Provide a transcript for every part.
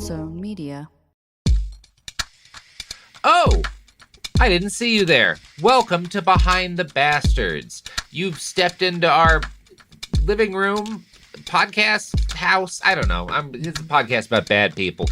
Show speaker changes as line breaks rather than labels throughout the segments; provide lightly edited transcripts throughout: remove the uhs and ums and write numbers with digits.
Zone Media.
Oh, I didn't see you there. Welcome to Behind the Bastards. You've stepped into our living room, podcast house. I don't know. It's a podcast about bad people.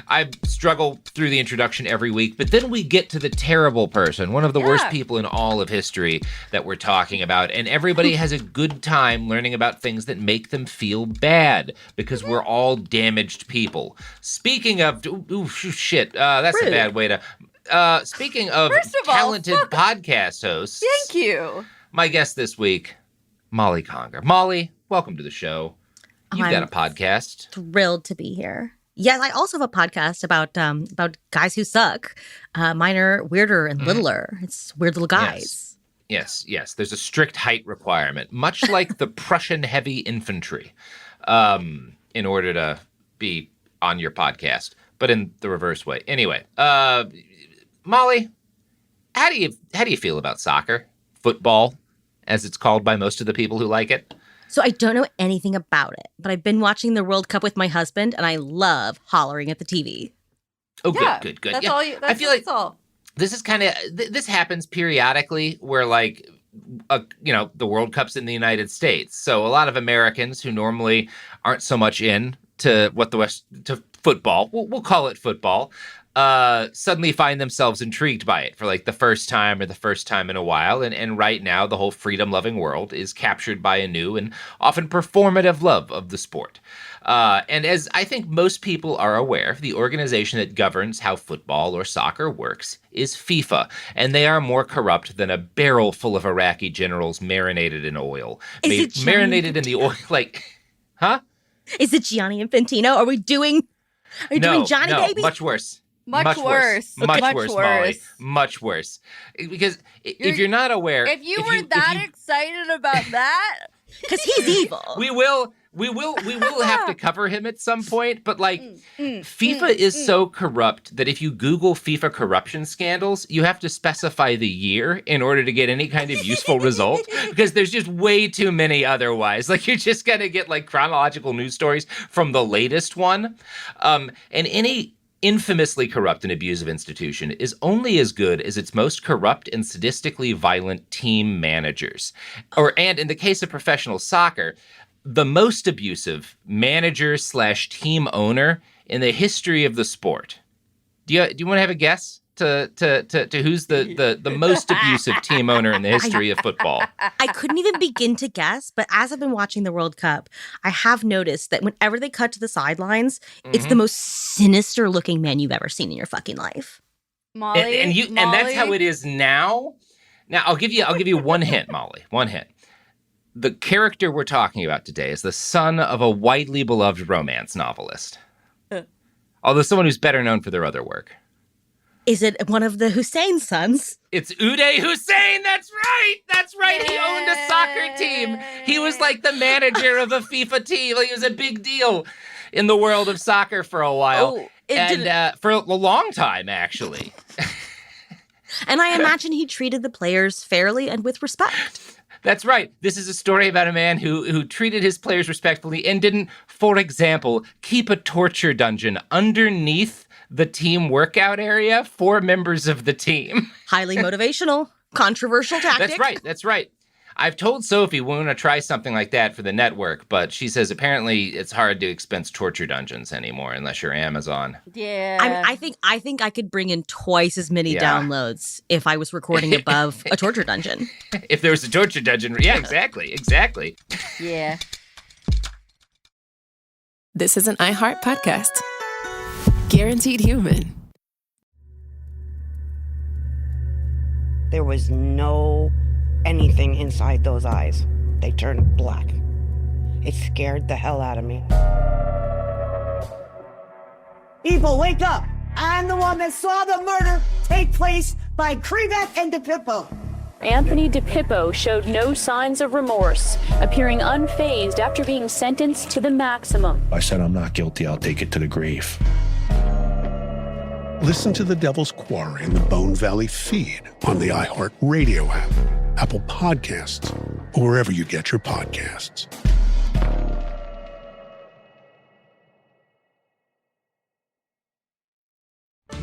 I struggle through the introduction every week, but then we get to the terrible person, one of the worst people in all of history that we're talking about, and everybody has a good time learning about things that make them feel bad, because we're all damaged people. Speaking of... shit. That's
Rude.
A bad way to... speaking of talented podcast hosts...
Thank you.
My guest this week, Molly Conger. Molly, welcome to the show. You've got a podcast.
Thrilled to be here. Yes, I also have a podcast about guys who suck. Mine are weirder and littler. It's weird little guys.
Yes. There's a strict height requirement, much like the Prussian heavy infantry, in order to be on your podcast, but in the reverse way. Anyway, Molly, how do you feel about soccer, football, as it's called by most of the people who like it?
So I don't know anything about it, but I've been watching the World Cup with my husband, and I love hollering at the TV.
Oh,
Yeah,
good.
That's
Yeah.
all.
I feel like
that's all.
this is kind of this happens periodically, where like, the World Cup's in the United States, so a lot of Americans who normally aren't so much in to to football, we'll call it football, suddenly find themselves intrigued by it for like the first time in a while. And right now, the whole freedom-loving world is captured by a new and often performative love of the sport. And as I think most people are aware, the organization that governs how football or soccer works is FIFA. And they are more corrupt than a barrel full of Iraqi generals marinated in oil. Marinated in the oil, like, huh?
Is it Gianni Infantino? Are we doing Johnny Baby?
Much worse.
Much worse.
Molly. Much worse. Because if you're not aware...
If you were that excited about that...
Because he's evil.
We will have to cover him at some point, but like, FIFA is so corrupt that if you Google FIFA corruption scandals, you have to specify the year in order to get any kind of useful result, because there's just way too many otherwise. Like, you're just going to get like chronological news stories from the latest one. And any infamously corrupt and abusive institution is only as good as its most corrupt and sadistically violent team managers. And in the case of professional soccer, the most abusive manager/team owner in the history of the sport. Do you want to have a guess to who's the most abusive team owner in the history of football?
I couldn't even begin to guess, but as I've been watching the World Cup, I have noticed that whenever they cut to the sidelines, it's the most sinister looking man you've ever seen in your fucking life.
Molly,
and that's how it is now. Now I'll give you one hint, Molly. One hint. The character we're talking about today is the son of a widely beloved romance novelist. Although someone who's better known for their other work.
Is it one of the Hussein sons?
It's Uday Hussein. That's right. He owned a soccer team. He was like the manager of a FIFA team. Like, he was a big deal in the world of soccer for a while. For a long time, actually.
And I imagine he treated the players fairly and with respect.
That's right. This is a story about a man who treated his players respectfully and didn't, for example, keep a torture dungeon underneath the team workout area for members of the team.
Highly motivational, controversial tactic.
That's right. I've told Sophie we want to try something like that for the network, but she says apparently it's hard to expense torture dungeons anymore unless you're Amazon.
Yeah.
I think I could bring in twice as many downloads if I was recording above a torture dungeon.
If there was a torture dungeon. Yeah, exactly.
Yeah.
This is an iHeart podcast. Guaranteed human.
There was no anything inside those eyes. They turned black. It scared the hell out of me.
People, wake up! I'm the one that saw the murder take place by Krivak and DePippo.
Anthony DePippo showed no signs of remorse, appearing unfazed after being sentenced to the maximum.
I said, I'm not guilty. I'll take it to the grave.
Listen to The Devil's Quarry in the Bone Valley feed on the iHeart Radio app, Apple Podcasts, or wherever you get your podcasts.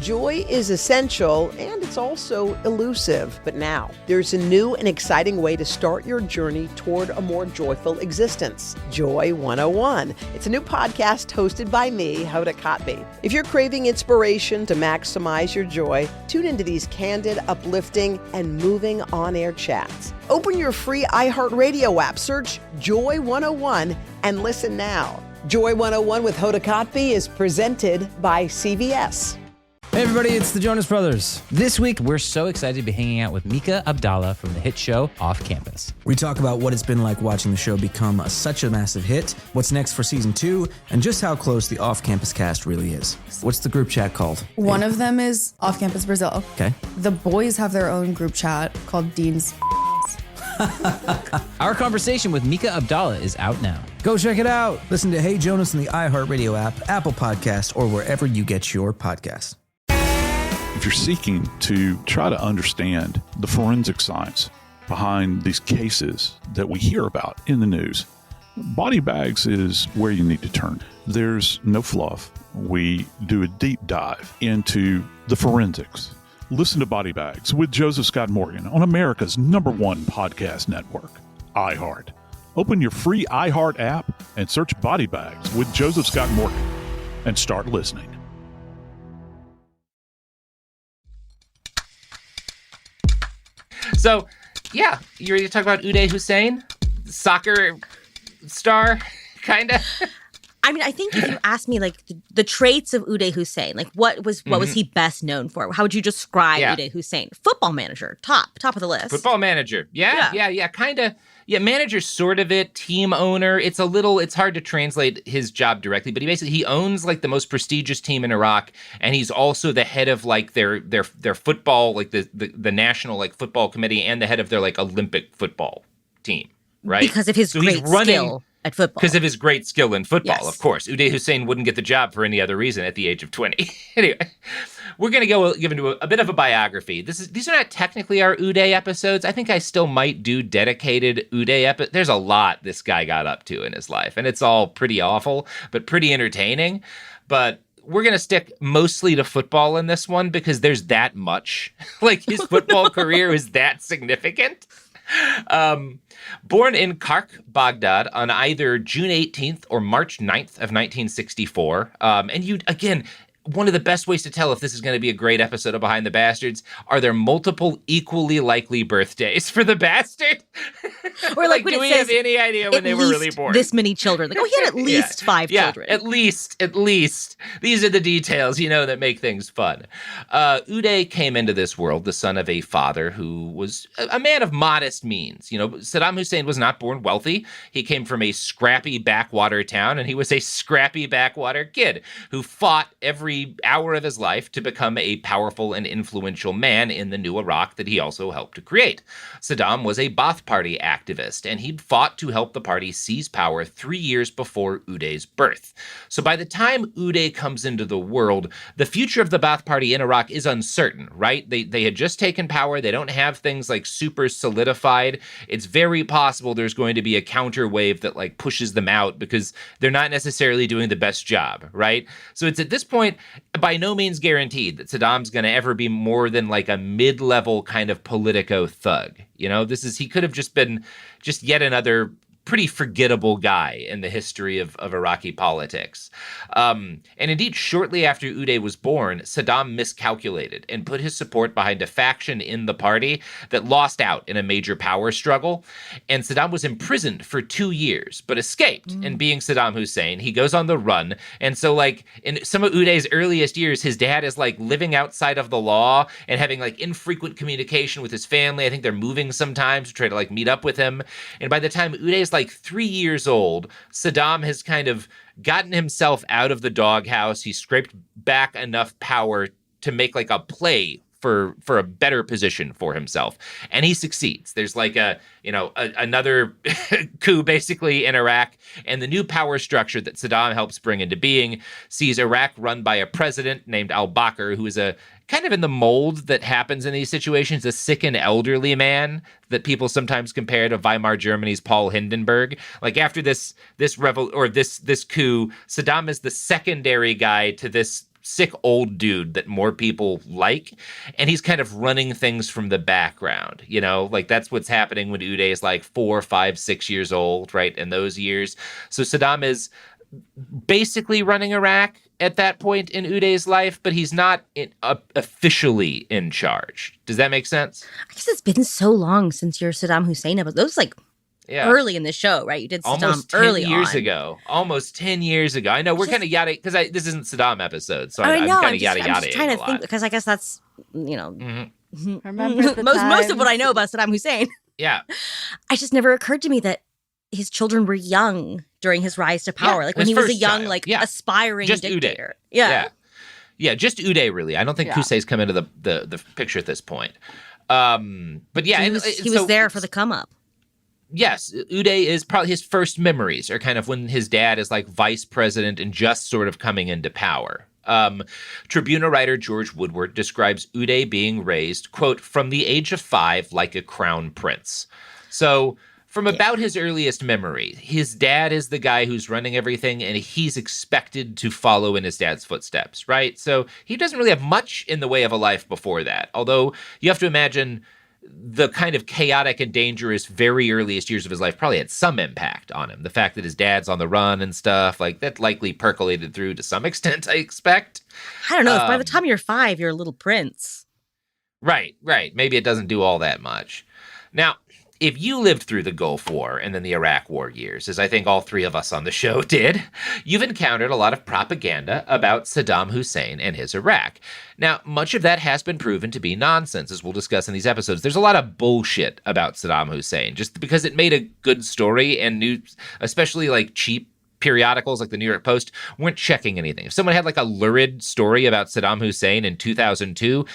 Joy is essential and it's also elusive. But now, there's a new and exciting way to start your journey toward a more joyful existence. Joy 101. It's a new podcast hosted by me, Hoda Kotb. If you're craving inspiration to maximize your joy, tune into these candid, uplifting, and moving on-air chats. Open your free iHeartRadio app, search Joy 101, and listen now. Joy 101 with Hoda Kotb is presented by CVS.
Hey everybody, it's the Jonas Brothers. This week, we're so excited to be hanging out with Mika Abdallah from the hit show Off Campus. We talk about what it's been like watching the show become such a massive hit, what's next for season 2, and just how close the Off Campus cast really is. What's the group chat called?
One of them is Off Campus Brazil.
Okay.
The boys have their own group chat called Dean's.
Our conversation with Mika Abdallah is out now. Go check it out. Listen to Hey Jonas on the iHeartRadio app, Apple Podcasts, or wherever you get your podcasts.
If you're seeking to try to understand the forensic science behind these cases that we hear about in the news, Body Bags is where you need to turn. There's no fluff. We do a deep dive into the forensics. Listen to Body Bags with Joseph Scott Morgan on America's #1 podcast network, iHeart. Open your free iHeart app and search Body Bags with Joseph Scott Morgan and start listening.
So, yeah, you ready to talk about Uday Hussein? Soccer star, kind of?
I mean, I think if you ask me, like, the traits of Uday Hussein, like, what was he best known for? How would you describe Uday Hussein? Football manager, top of the list.
Football manager. Yeah, kind of. Yeah, manager, sort of it. Team owner. It's hard to translate his job directly, but he owns like the most prestigious team in Iraq, and he's also the head of like their football, like the national like football committee, and the head of their like Olympic football team, right?
Because of his great skill at football.
Because of his great skill in football,
yes.
Of course. Uday Hussein wouldn't get the job for any other reason at the age of 20. Anyway, we're going to give into a bit of a biography. These are not technically our Uday episodes. I think I still might do dedicated Uday episodes. There's a lot this guy got up to in his life, and it's all pretty awful, but pretty entertaining. But we're going to stick mostly to football in this one because there's that much. Like, his football career is that significant. Born in Kark, Baghdad on either June 18th or March 9th of 1964. One of the best ways to tell if this is going to be a great episode of Behind the Bastards, are there multiple equally likely birthdays for the bastard?
Or like
do we have any idea when they were really born?
This many children. Like, he had at least 5 children.
At least. These are the details, that make things fun. Uday came into this world the son of a father who was a man of modest means. Saddam Hussein was not born wealthy. He came from a scrappy backwater town, and he was a scrappy backwater kid who fought every hour of his life to become a powerful and influential man in the new Iraq that he also helped to create. Saddam was a Ba'ath Party activist, and he'd fought to help the party seize power 3 years before Uday's birth. So by the time Uday comes into the world, the future of the Ba'ath Party in Iraq is uncertain, right? They had just taken power. They don't have things like super solidified. It's very possible there's going to be a counter wave that like pushes them out because they're not necessarily doing the best job, right? So it's at this point by no means guaranteed that Saddam's going to ever be more than like a mid-level kind of politico thug. He could have just been yet another pretty forgettable guy in the history of Iraqi politics. And indeed, shortly after Uday was born, Saddam miscalculated and put his support behind a faction in the party that lost out in a major power struggle. And Saddam was imprisoned for 2 years, but escaped. And being Saddam Hussein, he goes on the run. And so, like, in some of Uday's earliest years, his dad is, like, living outside of the law and having, like, infrequent communication with his family. I think they're moving sometimes to try to, like, meet up with him. And by the time Uday is, like, 3 years old, Saddam has kind of gotten himself out of the doghouse. He scraped back enough power to make like a play for a better position for himself. And he succeeds. There's like another coup basically in Iraq, and the new power structure that Saddam helps bring into being sees Iraq run by a president named al-Bakr, who is a kind of in the mold that happens in these situations, a sick and elderly man that people sometimes compare to Weimar Germany's Paul Hindenburg. Like after this coup, Saddam is the secondary guy to this sick old dude that more people like, and he's kind of running things from the background, you know? Like, that's what's happening when Uday is like 4, 5, 6 years old, right, in those years. So Saddam is basically running Iraq at that point in Uday's life, but he's not officially in charge. Does that make sense?
I guess it's been so long since your Saddam Hussein episode. That was like early in the show, right? You did Saddam
almost 10
early
years
on.
ago. Almost 10 years ago. I know we're kind of yada, because this isn't Saddam episode, so
I
I'm
know,
kind of yada.
I'm just trying to think, because I guess that's,
Remember the
most of what I know about Saddam Hussein.
Yeah.
I just never occurred to me that his children were young during his rise to power. Like when
his
he was a
first
young,
child.
like
Yeah.
aspiring
Just
dictator.
Uday. Yeah, just Uday, really. I don't think Husein's come into the picture at this point. But yeah.
He was there for the come up.
Yes, Uday is probably his first memories are kind of when his dad is like vice president and just sort of coming into power. Tribuna writer George Woodward describes Uday being raised, quote, from the age of 5 like a crown prince. So from about his earliest memory, his dad is the guy who's running everything, and he's expected to follow in his dad's footsteps, right? So he doesn't really have much in the way of a life before that. Although you have to imagine the kind of chaotic and dangerous very earliest years of his life probably had some impact on him. The fact that his dad's on the run and stuff, like that likely percolated through to some extent, I expect.
I don't know. If by the time you're 5, you're a little prince.
Right. Maybe it doesn't do all that much. Now, if you lived through the Gulf War and then the Iraq War years, as I think all 3 of us on the show did, you've encountered a lot of propaganda about Saddam Hussein and his Iraq. Now, much of that has been proven to be nonsense, as we'll discuss in these episodes. There's a lot of bullshit about Saddam Hussein, just because it made a good story, and news, especially like cheap periodicals like the New York Post, weren't checking anything. If someone had like a lurid story about Saddam Hussein in 2002,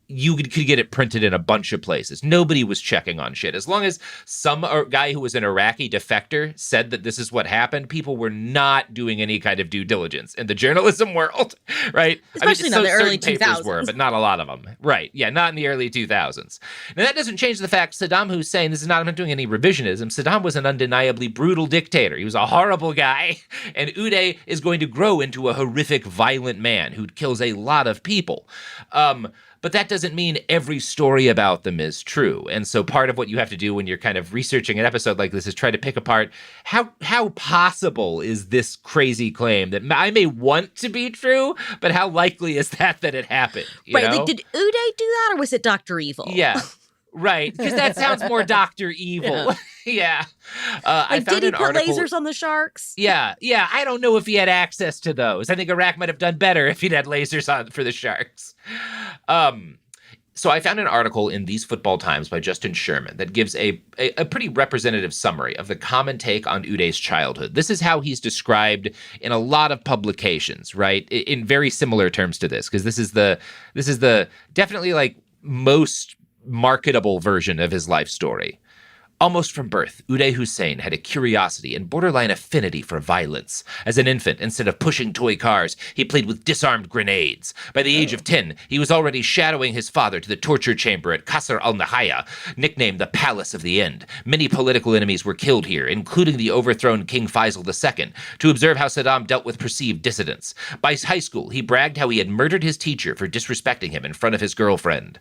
you could get it printed in a bunch of places. Nobody was checking on shit. As long as some guy who was an Iraqi defector said that this is what happened, people were not doing any kind of due diligence in the journalism world, right?
Especially in the early
certain papers
2000s.
were, but not a lot of them. Right. Yeah, not in the early 2000s. Now, that doesn't change the fact Saddam Hussein, this is not, I'm not doing any revisionism, Saddam was an undeniably brutal dictator. He was a horrible guy, and Uday is going to grow into a horrific, violent man who kills a lot of people. But that doesn't mean every story about them is true. And so part of what you have to do when you're kind of researching an episode like this is try to pick apart how possible is this crazy claim that I may want to be true, but how likely is that it happened? You
Right.
know?
Like, did Uday do that, or was it Dr. Evil?
Yeah. Right. Because that sounds more Dr. Evil. Yeah. I found
did he
an
put
article.
lasers on the sharks?
Yeah. I don't know if he had access to those. I think Iraq might have done better if he'd had lasers on for the sharks. So I found an article in These Football Times by Justin Sherman that gives a pretty representative summary of the common take on Uday's childhood. This is how he's described in a lot of publications, right? In very similar terms to this, because this is the definitely like most marketable version of his life story. Almost from birth, Uday Hussein had a curiosity and borderline affinity for violence. As an infant, instead of pushing toy cars, he played with disarmed grenades. By the age of 10, he was already shadowing his father to the torture chamber at Qasr al-Nihaya, nicknamed the Palace of the End. Many political enemies were killed here, including the overthrown King Faisal II, to observe how Saddam dealt with perceived dissidents. By high school, he bragged how he had murdered his teacher for disrespecting him in front of his girlfriend.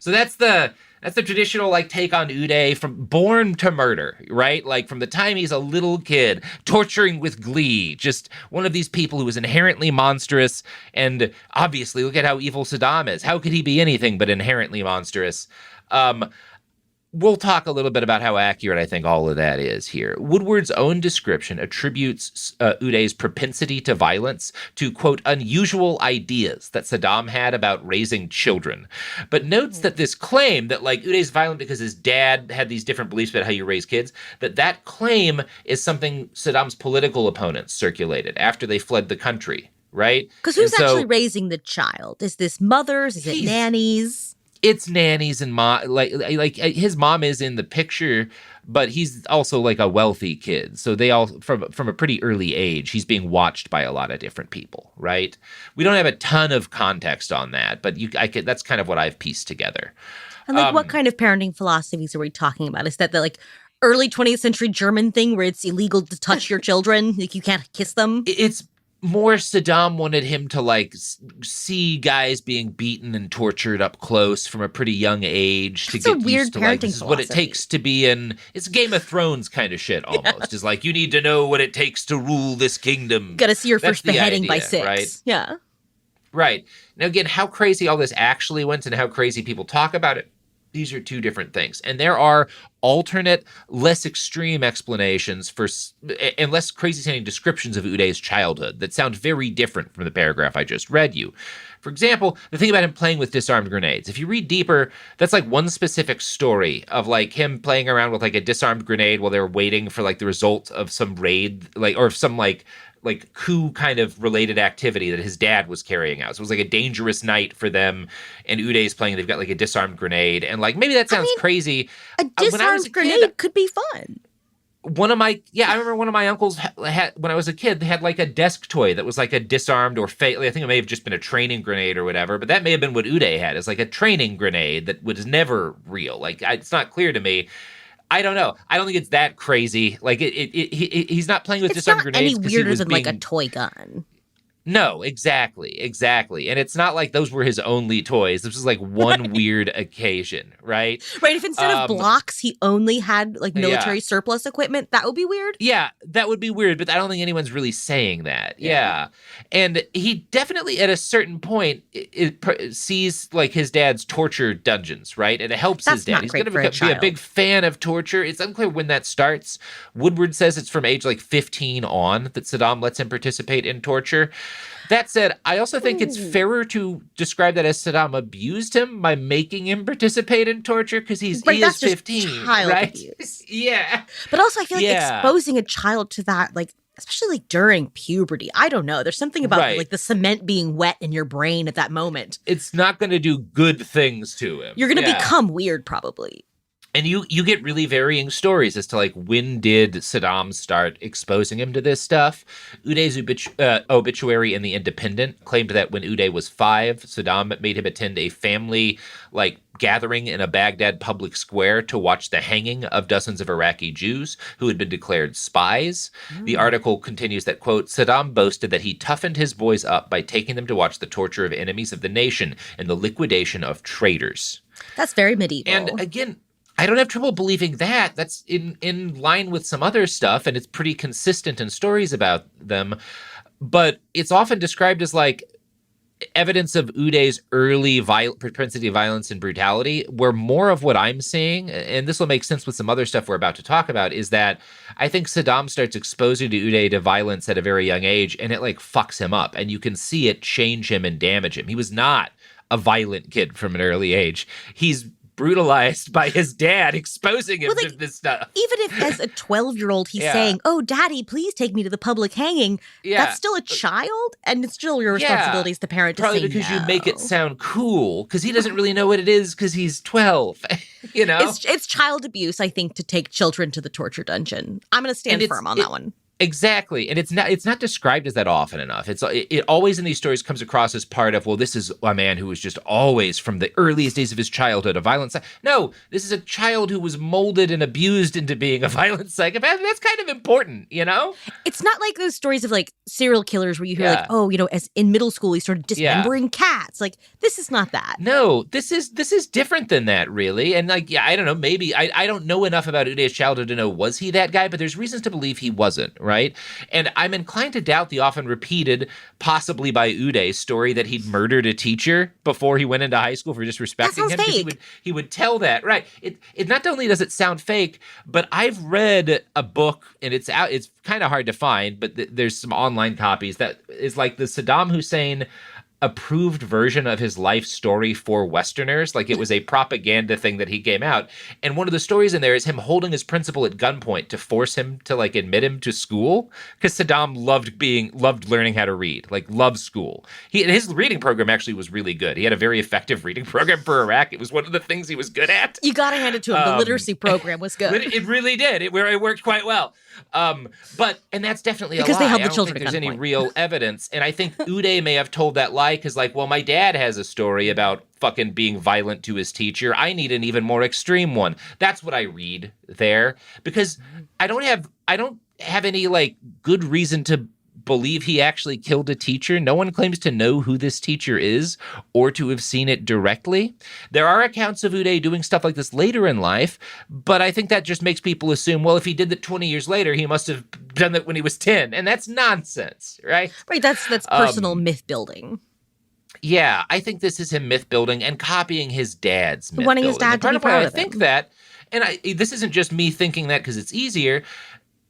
So that's the traditional like take on Uday from born to murder, right? Like from the time he's a little kid, torturing with glee, just one of these people who is inherently monstrous. And obviously, look at how evil Saddam is. How could he be anything but inherently monstrous? We'll talk a little bit about how accurate I think all of that is here. Woodward's own description attributes Uday's propensity to violence to, quote, unusual ideas that Saddam had about raising children, but notes that this claim that, like, Uday's violent because his dad had these different beliefs about how you raise kids, that claim is something Saddam's political opponents circulated after they fled the country, right?
Because who's actually raising the child? Is this mothers? Is it nannies?
It's nannies and like his mom is in the picture, but he's also like a wealthy kid. So they all from a pretty early age, he's being watched by a lot of different people, right? We don't have a ton of context on that, but that's kind of what I've pieced together.
And like, what kind of parenting philosophies are we talking about? Is that the like early 20th century German thing where it's illegal to touch your children, like you can't kiss them?
more Saddam wanted him to like see guys being beaten and tortured up close from a pretty young age to get used to like, this is what it takes to be it's Game of Thrones kind of shit almost. It's like, you need to know what it takes to rule this kingdom.
Gotta see your first beheading by 6.
Right?
Yeah.
Right. Now, again, how crazy all this actually went and how crazy people talk about it, these are two different things. And there are alternate, less extreme explanations and less crazy-sounding descriptions of Uday's childhood that sound very different from the paragraph I just read you. For example, the thing about him playing with disarmed grenades. If you read deeper, that's like one specific story of like him playing around with like a disarmed grenade while they were waiting for like the result of some raid, like, or some like coup kind of related activity that his dad was carrying out. So it was like a dangerous night for them, and Uday's playing, they've got like a disarmed grenade, and like maybe that sounds crazy.
A disarmed grenade could be fun.
I remember one of my uncles had, when I was a kid, they had like a desk toy that was like a disarmed or I think it may have just been a training grenade or whatever, but that may have been what Uday had. It's like a training grenade that was never real. Like, it's not clear to me. I don't know. I don't think it's that crazy. Like he's not playing with disarmed grenades.
It's not any weirder than like a toy gun.
No, exactly. And it's not like those were his only toys. This was like one weird occasion, right?
Right. If instead of blocks, he only had like military surplus equipment, that would be weird.
Yeah, that would be weird, but I don't think anyone's really saying that. Yeah. And he definitely, at a certain point, sees like his dad's torture dungeons, right? And it helps his dad. He's going to be a big fan of torture. It's unclear when that starts. Woodward says it's from age like 15 on that Saddam lets him participate in torture. That said, I also think it's fairer to describe that as Saddam abused him by making him participate in torture, because he is 15,
child
right?
abuse.
Yeah.
But also, I feel like exposing a child to that, like, especially like during puberty, I don't know. There's something about like the cement being wet in your brain at that moment.
It's not going to do good things to him.
You're going to become weird, probably.
And you get really varying stories as to like, when did Saddam start exposing him to this stuff? Uday's obituary in The Independent claimed that when Uday was 5, Saddam made him attend a family like gathering in a Baghdad public square to watch the hanging of dozens of Iraqi Jews who had been declared spies. The article continues that, quote, Saddam boasted that he toughened his boys up by taking them to watch the torture of enemies of the nation and the liquidation of traitors.
That's very medieval.
And again, I don't have trouble believing that. That's in line with some other stuff, and it's pretty consistent in stories about them. But it's often described as like evidence of Uday's early propensity to violence and brutality, where more of what I'm seeing, and this will make sense with some other stuff we're about to talk about, is that I think Saddam starts exposing Uday to violence at a very young age, and it like fucks him up, and you can see it change him and damage him. He was not a violent kid from an early age. He's brutalized by his dad exposing him to this stuff.
Even if as a 12-year-old he's saying, oh, daddy, please take me to the public hanging, that's still a child, and it's still your responsibility as the parent to
probably
say
because
no.
you make it sound cool, because he doesn't really know what it is because he's 12, you know?
It's child abuse, I think, to take children to the torture dungeon. I'm going to stand firm on that one.
Exactly. And it's not described as that often enough. It always in these stories comes across as part of, well, this is a man who was just always from the earliest days of his childhood a violent psychopath. No, this is a child who was molded and abused into being a violent psychopath. That's kind of important, you know?
It's not like those stories of like serial killers where you hear like, oh, you know, as in middle school he started dismembering cats. Like, this is not that.
No, this is different than that, really. And like, I don't know, maybe I don't know enough about Uday's childhood to know, was he that guy? But there's reasons to believe he wasn't, right? And I'm inclined to doubt the often repeated, possibly by Uday, story that he'd murdered a teacher before he went into high school for disrespecting him.
Fake.
He would tell that, right? It not only does it sound fake, but I've read a book, and it's kind of hard to find, but there's some online copies that is like the Saddam Hussein approved version of his life story for Westerners. Like, it was a propaganda thing that he came out. And one of the stories in there is him holding his principal at gunpoint to force him to like admit him to school, because Saddam loved learning how to read, like loved school. His reading program actually was really good. He had a very effective reading program for Iraq. It was one of the things he was good at.
You got to hand it to him. The literacy program was good.
It really did. It worked quite well. And that's definitely
because
a lie.
They held the
I don't
children
think there's
at
any
gunpoint.
real evidence. And I think Uday may have told that lie because, like, well, my dad has a story about fucking being violent to his teacher. I need an even more extreme one. That's what I read there, because I don't have any like good reason to believe he actually killed a teacher. No one claims to know who this teacher is or to have seen it directly. There are accounts of Uday doing stuff like this later in life, but I think that just makes people assume, well, if he did that 20 years later, he must have done that when he was 10. And that's nonsense, right?
Right, that's personal myth building.
Yeah, I think this is him myth building and copying his dad's myth
Wanting
building.
his dad
And
to
part
be
of why
proud
I
of
think
him.
that, and this isn't just me thinking that because it's easier.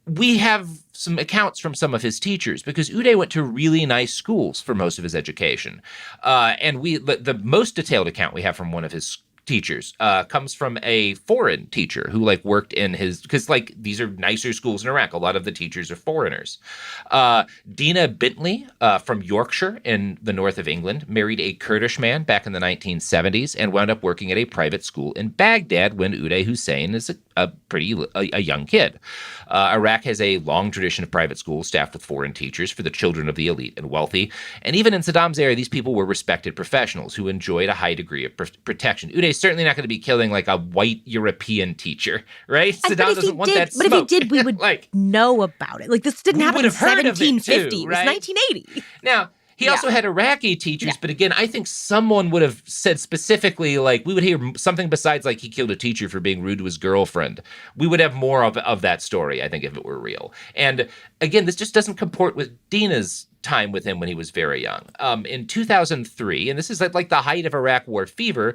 We have some accounts from some of his teachers because Uday went to really nice schools for most of his education. And the most detailed account we have from one of his teachers comes from a foreign teacher who worked in his, because these are nicer schools in Iraq. A lot of the teachers are foreigners. Dina Bentley from Yorkshire in the north of England married a Kurdish man back in the 1970s and wound up working at a private school in Baghdad when Uday Hussein is a young kid. Iraq has a long tradition of private schools staffed with foreign teachers for the children of the elite and wealthy. And even in Saddam's era, these people were respected professionals who enjoyed a high degree of protection. Uday's certainly not going to be killing a white European teacher, right? Saddam doesn't want that smoke.
But if he did, we would know about it. This didn't happen in 1750. It was 1980.
Now, he also had Iraqi teachers, but again, I think someone would have said specifically, we would hear something besides he killed a teacher for being rude to his girlfriend. We would have more of that story, I think, if it were real. And again, this just doesn't comport with Dina's time with him when he was very young. In 2003, and this is the height of Iraq war fever,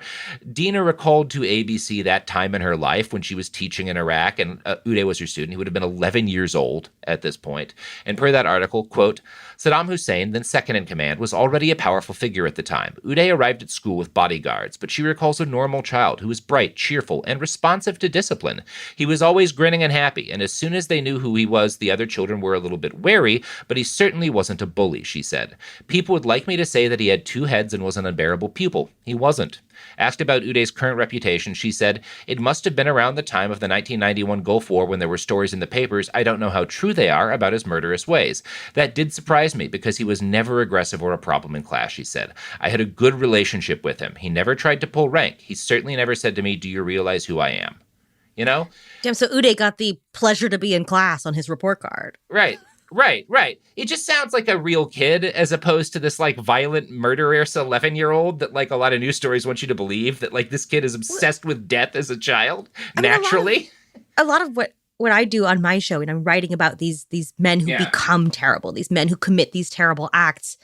Dina recalled to ABC that time in her life when she was teaching in Iraq, and Uday was her student. He would have been 11 years old at this point. And per that article, quote, Saddam Hussein, then second in command, was already a powerful figure at the time. Uday arrived at school with bodyguards, but she recalls a normal child who was bright, cheerful, and responsive to discipline. He was always grinning and happy, and as soon as they knew who he was, the other children were a little bit wary, but he certainly wasn't a bully, she said. People would like me to say that he had two heads and was an unbearable pupil. He wasn't. Asked about Uday's current reputation, she said, it must have been around the time of the 1991 Gulf War when there were stories in the papers, I don't know how true they are, about his murderous ways. That did surprise me because he was never aggressive or a problem in class, she said. I had a good relationship with him. He never tried to pull rank. He certainly never said to me, do you realize who I am? You know?
Damn, so Uday got the pleasure to be in class on his report card.
Right. It just sounds like a real kid as opposed to this violent murderous 11-year-old that a lot of news stories want you to believe that this kid is obsessed with death as a child naturally.
A lot of what I do on my show, and I'm writing about these men who become terrible, these men who commit these terrible acts,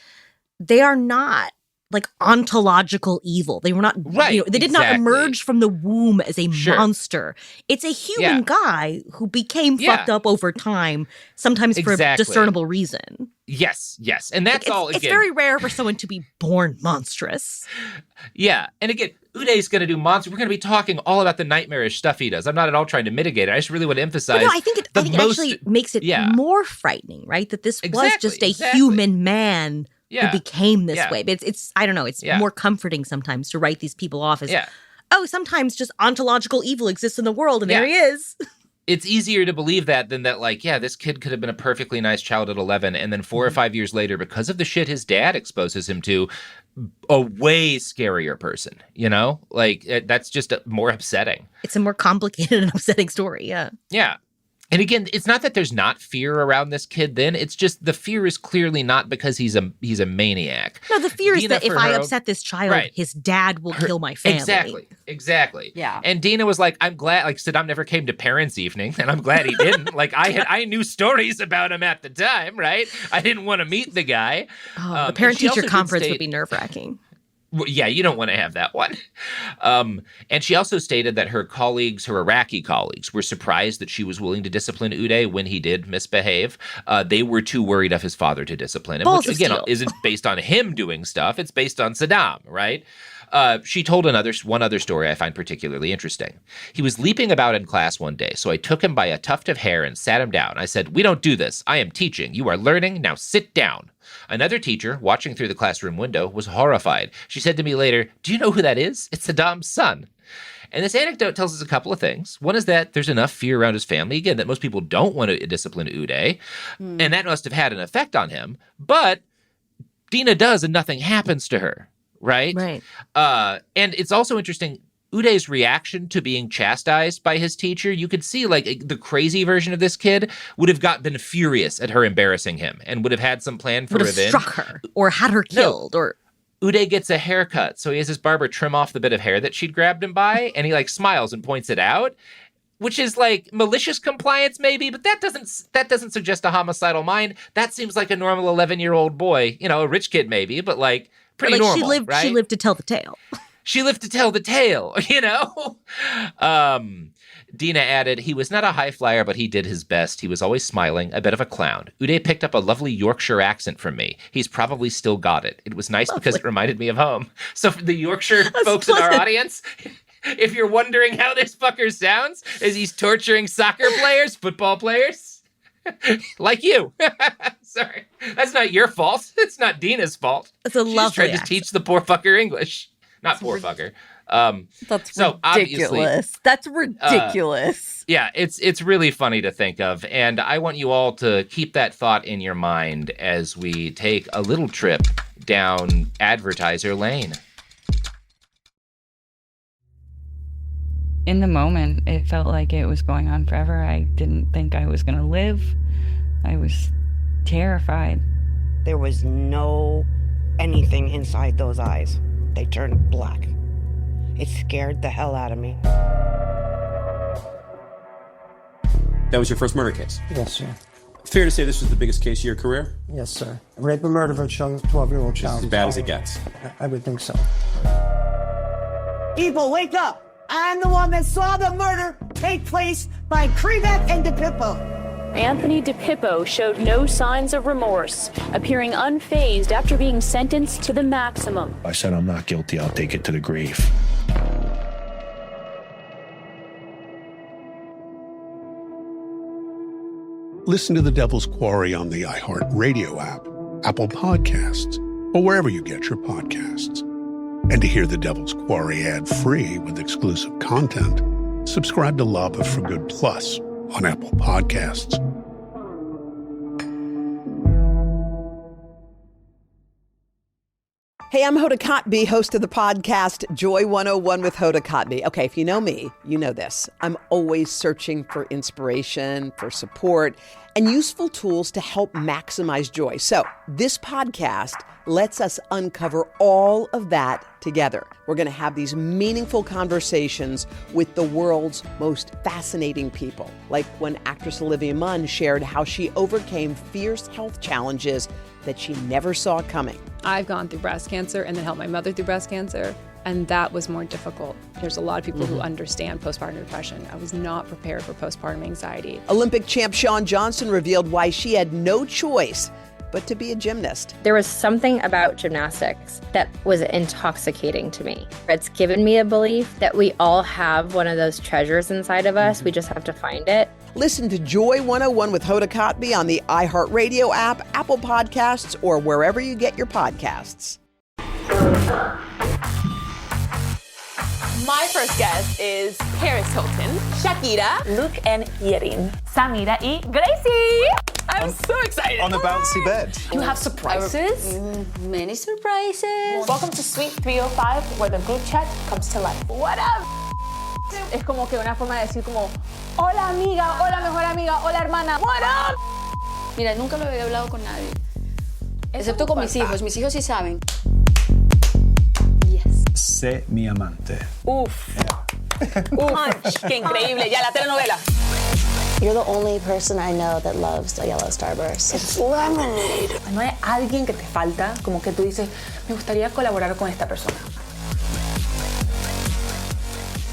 they are not ontological evil. They were not, they did not emerge from the womb as a monster. It's a human guy who became fucked up over time, sometimes for a discernible reason.
Yes. And that's all, again.
It's very rare for someone to be born monstrous.
Yeah. And again, Uday's going to do monster. We're going to be talking all about the nightmarish stuff he does. I'm not at all trying to mitigate it. I just really want to emphasize.
I think it actually makes it more frightening, right? That this was just a human man who became this way. But it's I don't know, it's more comforting sometimes to write these people off as, sometimes just ontological evil exists in the world, and there he is.
It's easier to believe that than that, this kid could have been a perfectly nice child at 11, and then 4 or 5 years later, because of the shit his dad exposes him to, a way scarier person, that's just more upsetting.
It's a more complicated and upsetting story,
Yeah. And again, it's not that there's not fear around this kid then. It's just the fear is clearly not because he's a maniac.
No, the fear is that if I upset this child, his dad will kill my family.
Exactly.
Yeah.
And Dina was like, I'm glad, Saddam never came to parents' evening, and I'm glad he didn't. I knew stories about him at the time, right? I didn't want to meet the guy.
The parent-teacher conference would be nerve-wracking.
Yeah, you don't want to have that one. And she also stated that her Iraqi colleagues, were surprised that she was willing to discipline Uday when he did misbehave. They were too worried of his father to discipline him, which, again, isn't based on him doing stuff. It's based on Saddam, right? She told one other story I find particularly interesting. He was leaping about in class one day, so I took him by a tuft of hair and sat him down. I said, we don't do this. I am teaching. You are learning. Now sit down. Another teacher, watching through the classroom window, was horrified. She said to me later, do you know who that is? It's Saddam's son. And this anecdote tells us a couple of things. One is that there's enough fear around his family, again, that most people don't want to discipline Uday, and that must have had an effect on him. But Dina does, and nothing happens to her, right?
Right.
And it's also interesting, Uday's reaction to being chastised by his teacher, you could see like the crazy version of this kid would have been furious at her embarrassing him and would have had some plan for revenge.
Would have struck her or had her killed or...
Uday gets a haircut, so he has his barber trim off the bit of hair that she'd grabbed him by, and he like smiles and points it out, which is like malicious compliance maybe, but that doesn't suggest a homicidal mind. That seems like a normal 11-year-old boy, a rich kid maybe, but like pretty normal, right?
She lived to tell the tale.
She lived to tell the tale, Dina added, he was not a high flyer, but he did his best. He was always smiling, a bit of a clown. Uday picked up a lovely Yorkshire accent from me. He's probably still got it. It was nice because it reminded me of home. So for the Yorkshire folks in our audience, if you're wondering how this fucker sounds, is he's torturing soccer players, football players, like you. Sorry, that's not your fault. It's not Dina's fault.
It's a lovely
She's trying to teach the poor fucker English. Not poor fucker.
That's
so
ridiculous. That's ridiculous.
Yeah, it's really funny to think of. And I want you all to keep that thought in your mind as we take a little trip down advertiser lane.
In the moment, it felt like it was going on forever. I didn't think I was going to live. I was terrified.
There was no anything inside those eyes. They turned black. It scared the hell out of me.
That was your first murder case?
Yes, sir.
Fair to say this was the biggest case of your career?
Yes, sir. Rape and murder of a 12-year-old child.
As bad as it gets.
I would think so.
People, wake up! I'm the one that saw the murder take place by Crevet and DePippo.
Anthony DePippo showed no signs of remorse, appearing unfazed after being sentenced to the maximum.
I said I'm not guilty. I'll take it to the grave.
Listen to The Devil's Quarry on the iHeart Radio app, Apple Podcasts, or wherever you get your podcasts. And to hear The Devil's Quarry ad-free with exclusive content, subscribe to Lava for Good Plus on Apple Podcasts.
Hey, I'm Hoda Kotb, host of the podcast Joy 101 with Hoda Kotb. Okay, if you know me, you know this. I'm always searching for inspiration, for support, and useful tools to help maximize joy. So this podcast lets us uncover all of that together. We're going to have these meaningful conversations with the world's most fascinating people, like when actress Olivia Munn shared how she overcame fierce health challenges that she never saw coming.
I've gone through breast cancer and then helped my mother through breast cancer, and that was more difficult. There's a lot of people who understand postpartum depression. I was not prepared for postpartum anxiety.
Olympic champ Shawn Johnson revealed why she had no choice but to be a gymnast.
There was something about gymnastics that was intoxicating to me. It's given me a belief that we all have one of those treasures inside of us. We just have to find it.
Listen to Joy 101 with Hoda Kotb on the iHeartRadio app, Apple Podcasts, or wherever you get your podcasts.
My first guest is Paris Hilton, Shakira, Luke and Yerin, Samira y Gracie. I'm so excited.
On the bouncy bed.
You have surprises?
Many surprises.
Welcome to Suite 305, where the group chat comes to life. What up? Es como que una forma de decir como, hola amiga, hola mejor amiga, hola hermana, what up?
Mira, nunca lo había hablado con nadie. Excepto con mis hijos. Mis hijos sí saben.
Sé mi amante.
Uf. Uf. Qué increíble. Ya, la telenovela.
You're the only person I know that loves the yellow starburst. It's lemonade.
No hay alguien que te falta, como que tú dices, me gustaría colaborar con esta persona.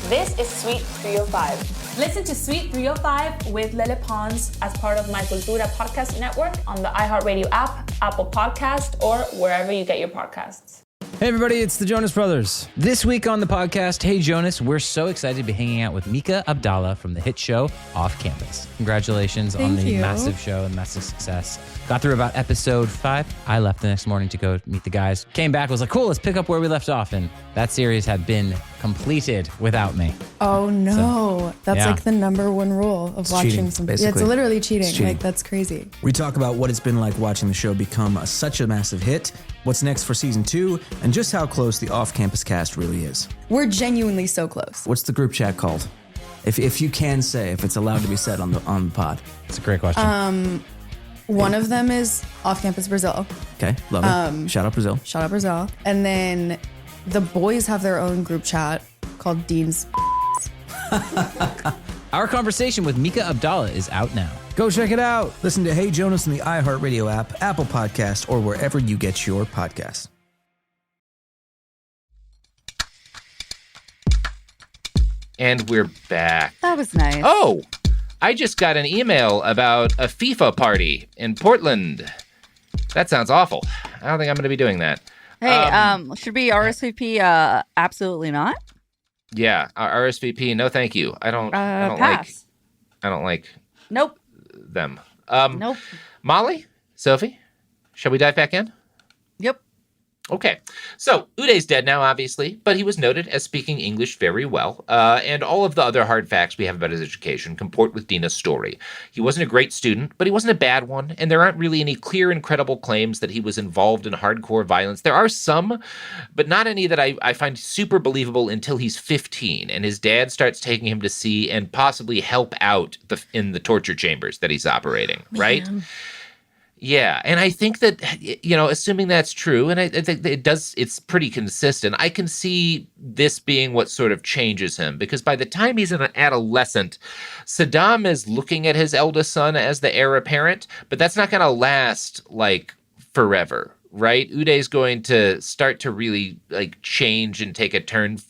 This is Suite 305. Listen to Suite 305 with Lele Pons as part of My Cultura podcast network on the iHeartRadio app, Apple Podcast, or wherever you get your podcasts.
Hey everybody, it's the Jonas Brothers. This week on the podcast, Hey Jonas, we're so excited to be hanging out with Mika Abdallah from the hit show Off Campus. Congratulations on the massive show and massive success. Got through about episode 5. I left the next morning to go meet the guys. Came back, was like, cool, let's pick up where we left off. And that series had been completed without me.
Oh no, that's like the number one rule of watching
cheating,
something.
basically.
Yeah, it's literally cheating.
It's cheating.
Like, that's crazy.
We talk about what it's been like watching the show become such a massive hit, what's next for season 2, and just how close the off-campus cast really is.
We're genuinely so close.
What's the group chat called? If you can say, if it's allowed to be said on the pod.
It's a great question.
One of them is Off-Campus Brazil.
Okay, love it. Shout out Brazil.
Shout out Brazil. And then the boys have their own group chat called Dean's.
Our conversation with Mika Abdallah is out now.
Go check it out. Listen to Hey Jonas on the iHeartRadio app, Apple Podcast, or wherever you get your podcasts.
And we're back.
That was nice.
Oh, I just got an email about a FIFA party in Portland. That sounds awful. I don't think I'm going to be doing that.
Hey, should we RSVP? Absolutely not.
Yeah, RSVP. No, thank you. I don't
pass.
I don't like.
Nope.
Them.
Nope.
Molly, Sophie, shall we dive back in?
Yep.
Okay, so Uday's dead now, obviously, but he was noted as speaking English very well, and all of the other hard facts we have about his education comport with Dina's story. He wasn't a great student, but he wasn't a bad one, and there aren't really any clear and credible claims that he was involved in hardcore violence. There are some, but not any that I find super believable until he's 15, and his dad starts taking him to see and possibly help out in the torture chambers that he's operating, right? Yeah, and I think that, assuming that's true, and I think that it's pretty consistent, I can see this being what sort of changes him, because by the time he's an adolescent, Saddam is looking at his eldest son as the heir apparent, but that's not going to last, forever, right? Uday's going to start to really, change and take a turn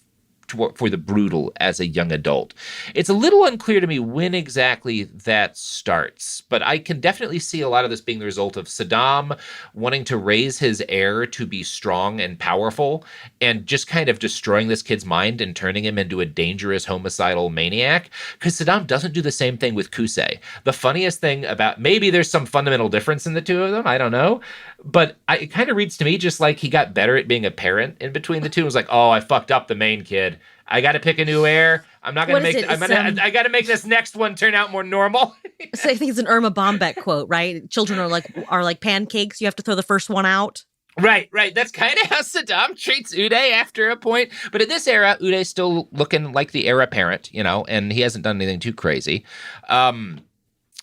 for the brutal as a young adult. It's a little unclear to me when exactly that starts, but I can definitely see a lot of this being the result of Saddam wanting to raise his heir to be strong and powerful and just kind of destroying this kid's mind and turning him into a dangerous homicidal maniac, because Saddam doesn't do the same thing with Qusay. The funniest thing about, maybe there's some fundamental difference in the two of them, I don't know, but it kind of reads to me just like he got better at being a parent in between the two. It was like, oh, I fucked up the main kid. I got to pick a new heir. I'm not going to make. I got to make this next one turn out more normal.
So I think it's an Irma Bombeck quote, right? Children are like pancakes. You have to throw the first one out.
Right. That's kind of how Saddam treats Uday after a point. But in this era, Uday's still looking like the heir apparent, and he hasn't done anything too crazy.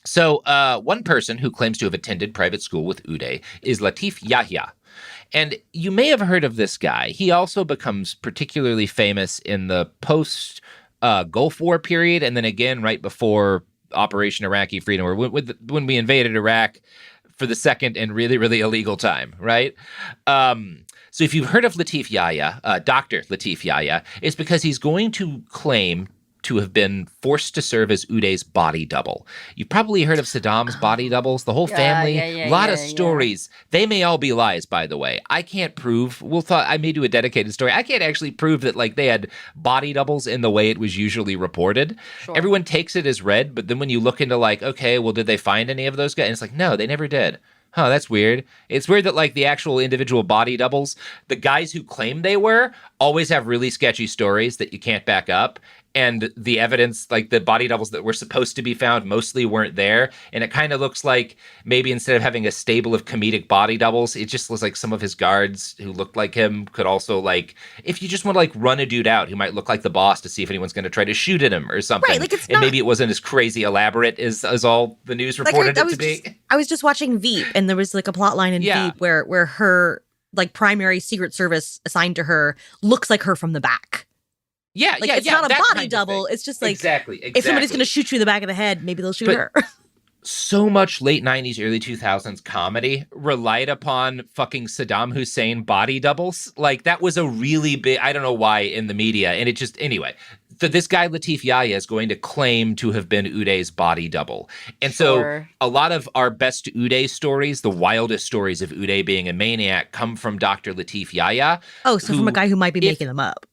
So one person who claims to have attended private school with Uday is Latif Yahya. And you may have heard of this guy. He also becomes particularly famous in the post-Gulf War period, and then again right before Operation Iraqi Freedom, or when we invaded Iraq for the second and really, really illegal time, right? So if you've heard of Latif Yahya, Dr. Latif Yahya, it's because he's going to claim to have been forced to serve as Uday's body double. You've probably heard of Saddam's body doubles, the whole family, a lot of stories. They may all be lies, by the way. I can't prove, I may do a dedicated story. I can't actually prove that they had body doubles in the way it was usually reported. Sure. Everyone takes it as read, but then when you look into okay, well, did they find any of those guys? And it's no, they never did. Huh, that's weird. It's weird that the actual individual body doubles, the guys who claim they were, always have really sketchy stories that you can't back up. And the evidence, the body doubles that were supposed to be found mostly weren't there. And it kind of looks like maybe instead of having a stable of comedic body doubles, it just looks like some of his guards who looked like him could also if you just want to run a dude out who might look like the boss to see if anyone's going to try to shoot at him or something. Right, and maybe it wasn't as crazy elaborate as all the news reported it to be.
I was just watching Veep, and there was a plot line in Veep where her primary Secret Service assigned to her looks like her from the back.
Yeah,
it's not a body double. It's just
exactly.
If somebody's going to shoot you in the back of the head, maybe they'll shoot her.
So much late 90s, early 2000s comedy relied upon fucking Saddam Hussein body doubles. That was a really big, I don't know why, in the media. And it just, anyway, this guy Latif Yahya is going to claim to have been Uday's body double. And so a lot of our best Uday stories, the wildest stories of Uday being a maniac, come from Dr. Latif Yahya.
Oh, so from a guy who might be making them up.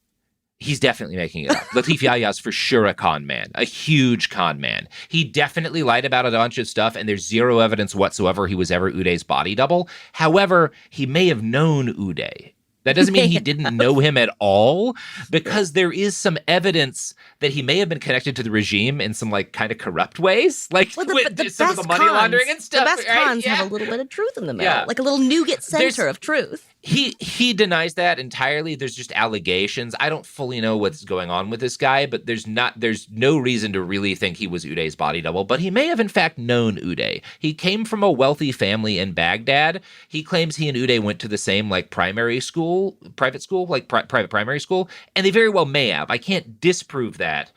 He's definitely making it up. Latif Yahya is for sure a con man, a huge con man. He definitely lied about a bunch of stuff, and there's zero evidence whatsoever he was ever Uday's body double. However, he may have known Uday. That doesn't mean he didn't know him at all, because there is some evidence that he may have been connected to the regime in some like kind of corrupt ways, like with some of the money laundering and stuff.
The best cons have a little bit of truth in the middle, like a little nougat center of truth.
He denies that entirely. There's just allegations. I don't fully know what's going on with this guy, but there's no reason to really think he was Uday's body double, but he may have in fact known Uday. He came from a wealthy family in Baghdad. He claims he and Uday went to the same like private school, private primary school, and they very well may have. I can't disprove that.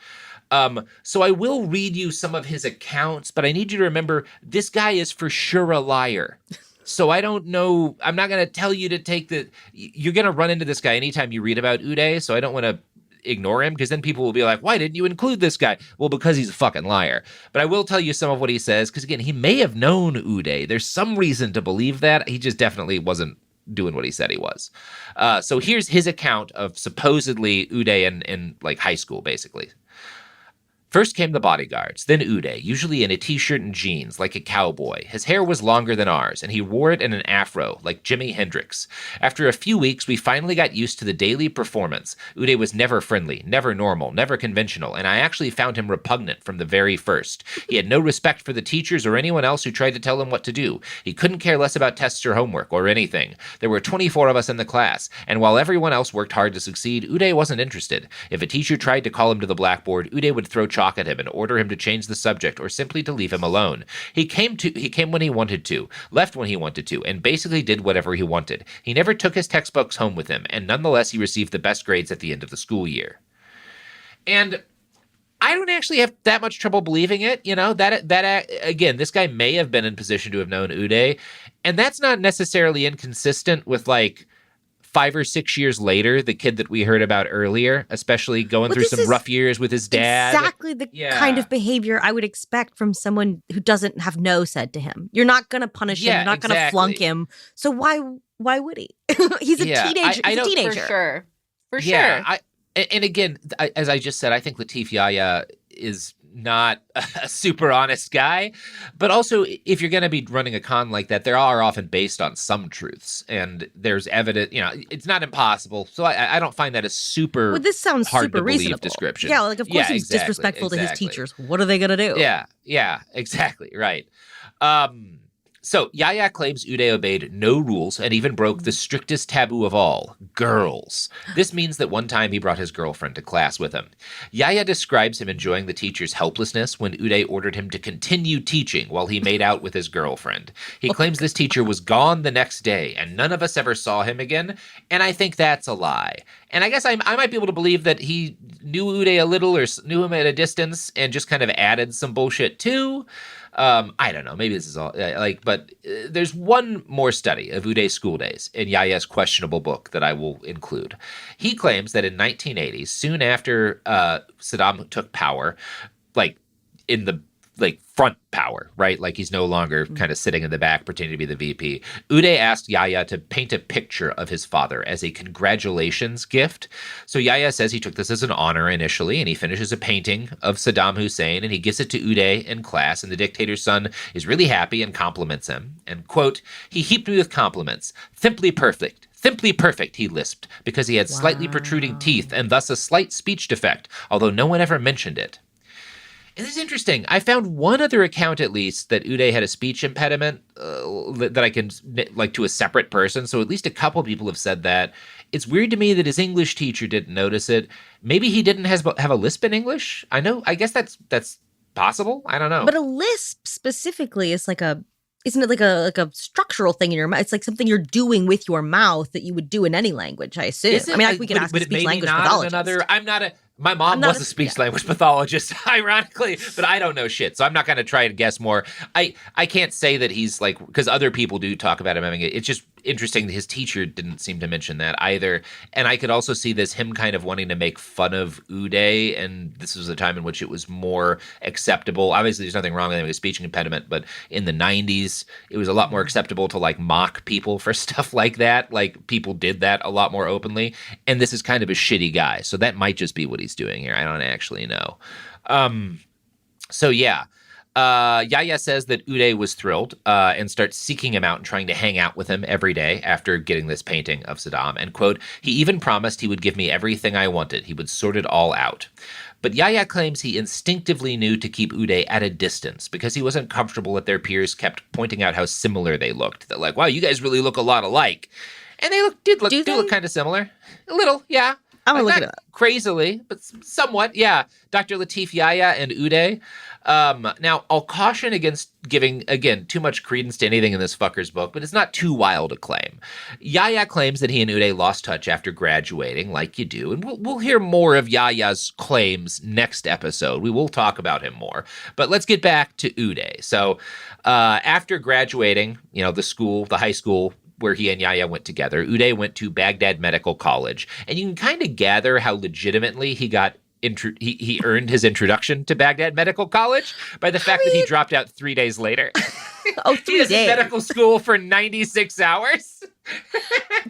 So I will read you some of his accounts, but I need you to remember this guy is for sure a liar. So I don't know. I'm not going to tell you to take you're going to run into this guy anytime you read about Uday. So I don't want to ignore him, because then people will be like, why didn't you include this guy? Well, because he's a fucking liar. But I will tell you some of what he says, because again, he may have known Uday. There's some reason to believe that. He just definitely wasn't doing what he said he was. So here's his account of supposedly Uday in like high school, basically. First came the bodyguards, then Uday, usually in a t-shirt and jeans, like a cowboy. His hair was longer than ours, and he wore it in an afro, like Jimi Hendrix. After a few weeks, we finally got used to the daily performance. Uday was never friendly, never normal, never conventional, and I actually found him repugnant from the very first. He had no respect for the teachers or anyone else who tried to tell him what to do. He couldn't care less about tests or homework or anything. There were 24 of us in the class, and while everyone else worked hard to succeed, Uday wasn't interested. If a teacher tried to call him to the blackboard, Uday would throw chalk at him and order him to change the subject or simply to leave him alone. He came when he wanted to, left when he wanted to, and basically did whatever he wanted. He never took his textbooks home with him, and nonetheless he received the best grades at the end of the school year. And I don't actually have that much trouble believing it. You know, that again, this guy may have been in position to have known Uday, and that's not necessarily inconsistent with like 5 or 6 years later, the kid that we heard about earlier, especially going through some rough years with his dad.
Exactly the kind of behavior I would expect from someone who doesn't have no said to him. You're not going to punish him. You're not going to flunk him. So why would he? He's a teenager. He's a teenager.
For sure.
And again, as I just said, I think Latif Yahya is not a super honest guy, but also if you're going to be running a con like that, they are often based on some truths, and there's evidence. You know, it's not impossible. So I don't find that a super.
Well, this sounds
hard
super
to believe
reasonable.
Description.
Yeah, like of course he's disrespectful to his teachers. What are they going to do?
Yeah, exactly right. So Yahya claims Uday obeyed no rules and even broke the strictest taboo of all, girls. This means that one time he brought his girlfriend to class with him. Yahya describes him enjoying the teacher's helplessness when Uday ordered him to continue teaching while he made out with his girlfriend. He claims this teacher was gone the next day and none of us ever saw him again, and I think that's a lie. And I guess I might be able to believe that he knew Uday a little or knew him at a distance and just kind of added some bullshit too. I don't know. Maybe this is all but there's one more study of Uday's school days in Yahya's questionable book that I will include. He claims that in 1980, soon after Saddam took power, like in the front power, right? Like he's no longer kind of sitting in the back pretending to be the VP. Uday asked Yahya to paint a picture of his father as a congratulations gift. So Yahya says he took this as an honor initially, and he finishes a painting of Saddam Hussein, and he gives it to Uday in class, and the dictator's son is really happy and compliments him. And, quote, he heaped me with compliments. Simply perfect, he lisped, because he had slightly protruding teeth and thus a slight speech defect, although no one ever mentioned it. And this is interesting. I found one other account, at least, that Uday had a speech impediment that I can, like, to a separate person. So at least a couple people have said that. It's weird to me that his English teacher didn't notice it. Maybe he didn't have a lisp in English. I guess that's possible. I don't know.
But a lisp specifically is isn't it like a structural thing in your mouth? It's like something you're doing with your mouth that you would do in any language, I assume. We could ask a speech language pathologist.
My mom was a speech language pathologist, ironically, but I don't know shit, so I'm not going to try to guess more. I can't say that he's because other people do talk about him having it. It's just interesting that his teacher didn't seem to mention that either. And I could also see him kind of wanting to make fun of Uday, and this was a time in which it was more acceptable. Obviously, there's nothing wrong with him with a speech impediment, but in the 90s, it was a lot more acceptable to mock people for stuff like that. Like people did that a lot more openly. And this is kind of a shitty guy, so that might just be what he's doing here. I don't actually know. So yeah. Yahya says that Uday was thrilled and starts seeking him out and trying to hang out with him every day after getting this painting of Saddam. And, quote, he even promised he would give me everything I wanted. He would sort it all out. But Yahya claims he instinctively knew to keep Uday at a distance because he wasn't comfortable that their peers kept pointing out how similar they looked. That like, wow, you guys really look a lot alike. And they do look kind of similar. A little, yeah.
I'm going to look it up.
Crazily, but somewhat, yeah. Dr. Latif Yahya and Uday. Now, I'll caution against giving, again, too much credence to anything in this fucker's book, but it's not too wild a claim. Yahya claims that he and Uday lost touch after graduating, like you do, and we'll hear more of Yahya's claims next episode. We will talk about him more, but let's get back to Uday. So, after graduating, the high school where he and Yahya went together, Uday went to Baghdad Medical College, and you can kind of gather how legitimately he got he earned his introduction to Baghdad Medical College by the fact that he dropped out 3 days later.
Oh, 3 days.
He was in medical school for 96 hours.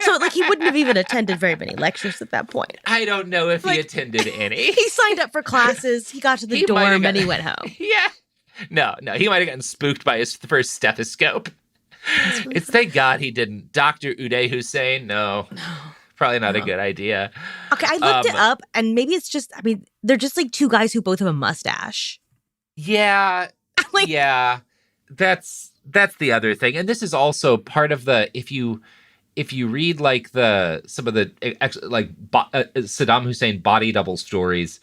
So, he wouldn't have even attended very many lectures at that point.
I don't know if he attended any.
He signed up for classes, he got to the dorm, and he went home.
Yeah. No, he might have gotten spooked by his first stethoscope. Really thank God he didn't. Dr. Uday Hussein, no. Probably not a good idea.
Okay, I looked it up, and maybe it's just, they're just two guys who both have a mustache.
Yeah. Yeah. That's the other thing. And this is also part of the, if you read some of the Saddam Hussein body double stories,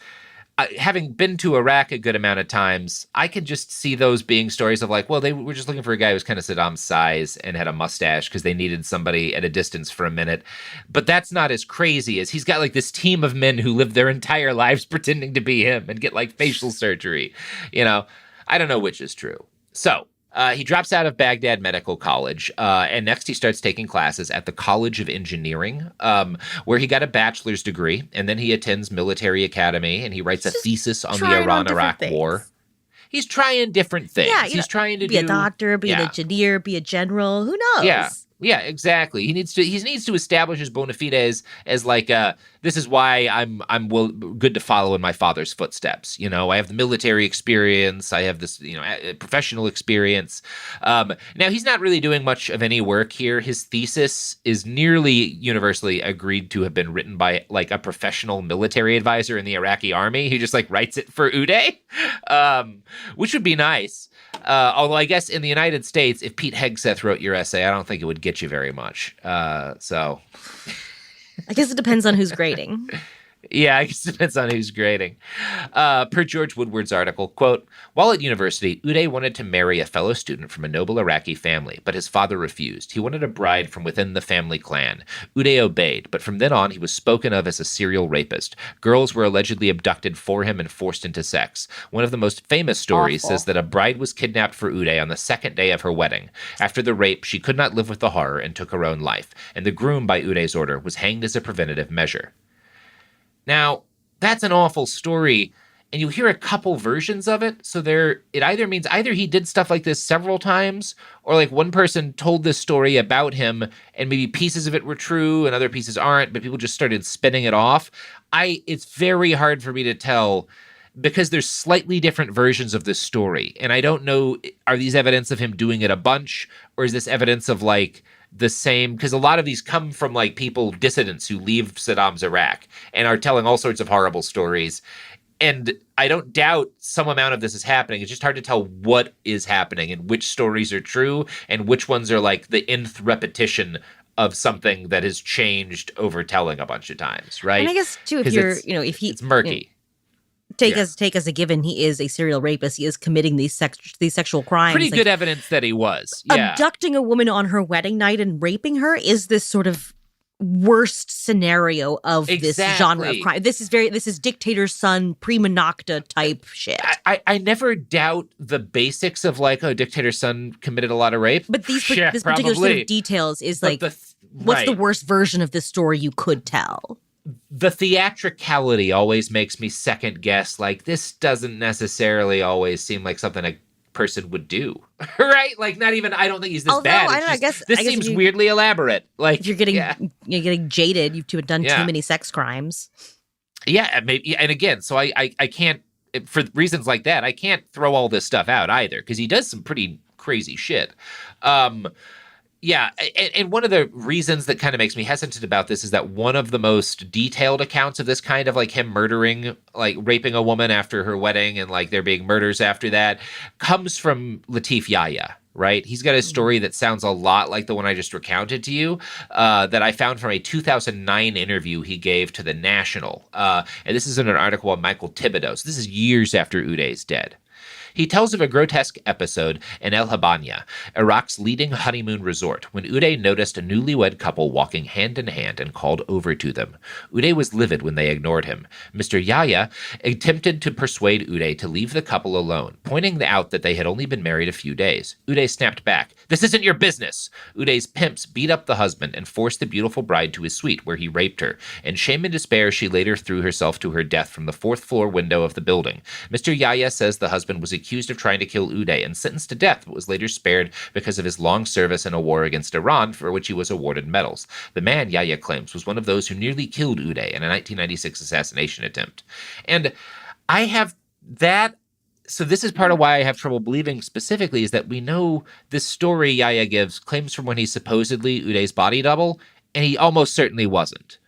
having been to Iraq a good amount of times, I could just see those being stories of they were just looking for a guy who was kind of Saddam's size and had a mustache because they needed somebody at a distance for a minute. But that's not as crazy as he's got this team of men who live their entire lives pretending to be him and get facial surgery. I don't know which is true. So he drops out of Baghdad Medical College, and next he starts taking classes at the College of Engineering, where he got a bachelor's degree, and then he attends military academy, and he writes a thesis on the Iran-Iraq War. He's trying different things.
Yeah,
he's trying to
be a doctor, be an engineer, be a general. Who knows?
Yeah, exactly. He needs to establish his bona fides as this is why I'm good to follow in my father's footsteps. I have the military experience. I have this professional experience. Now he's not really doing much of any work here. His thesis is nearly universally agreed to have been written by a professional military advisor in the Iraqi army. He just writes it for Uday, which would be nice. Although I guess in the United States, if Pete Hegseth wrote your essay, I don't think it would get you very much. So
I guess it depends on who's grading.
Yeah, I guess it depends on who's grading. Per George Woodward's article, quote, while at university, Uday wanted to marry a fellow student from a noble Iraqi family, but his father refused. He wanted a bride from within the family clan. Uday obeyed, but from then on, he was spoken of as a serial rapist. Girls were allegedly abducted for him and forced into sex. One of the most famous stories says that a bride was kidnapped for Uday on the second day of her wedding. After the rape, she could not live with the horror and took her own life, and the groom, by Uday's order, was hanged as a preventative measure. Now, that's an awful story, and you hear a couple versions of it, so it either means he did stuff like this several times, or one person told this story about him, and maybe pieces of it were true and other pieces aren't, but people just started spinning it off. It's very hard for me to tell, because there's slightly different versions of this story, and I don't know, are these evidence of him doing it a bunch, or is this evidence of the same, because a lot of these come from people, dissidents who leave Saddam's Iraq and are telling all sorts of horrible stories. And I don't doubt some amount of this is happening. It's just hard to tell what is happening and which stories are true and which ones are the nth repetition of something that has changed over telling a bunch of times, right?
And I guess too, if you're,
it's murky.
Take as a given he is a serial rapist. He is committing these sexual crimes.
Pretty good evidence that he was. Yeah.
Abducting a woman on her wedding night and raping her is this sort of worst scenario of this genre of crime. This is dictator's son, prima nocta type shit.
I never doubt the basics of dictator's son committed a lot of rape.
But this particular set of details is what's the worst version of this story you could tell?
The theatricality always makes me second guess, this doesn't necessarily always seem like something a person would do, right? Not even, I don't think he's this bad. I guess this seems weirdly elaborate. If
you're getting jaded, you've done too many sex crimes.
Yeah, maybe. And again, so I can't for reasons like that, I can't throw all this stuff out either, because he does some pretty crazy shit. Yeah, and one of the reasons that kind of makes me hesitant about this is that one of the most detailed accounts of this kind of like him murdering, like raping a woman after her wedding and like there being murders after that comes from Latif Yahya, right? He's got a story that sounds a lot like the one I just recounted to you that I found from a 2009 interview he gave to The National. And this is in an article on Michael Thibodeau. So this is years after Uday's dead. He tells of a grotesque episode in El Habana, Iraq's leading honeymoon resort, when Uday noticed a newlywed couple walking hand in hand and called over to them. Uday was livid when they ignored him. Mr. Yahya attempted to persuade Uday to leave the couple alone, pointing out that they had only been married a few days. Uday snapped back, "This isn't your business!" Uday's pimps beat up the husband and forced the beautiful bride to his suite, where he raped her. In shame and despair, she later threw herself to her death from the 4th-floor window of the building. Mr. Yahya says the husband was accused of trying to kill Uday and sentenced to death, but was later spared because of his long service in a war against Iran, for which he was awarded medals. The man, Yahya claims, was one of those who nearly killed Uday in a 1996 assassination attempt. And I have that. So this is part of why I have trouble believing specifically, is that we know this story Yahya gives claims from when he's supposedly Uday's body double, and he almost certainly wasn't.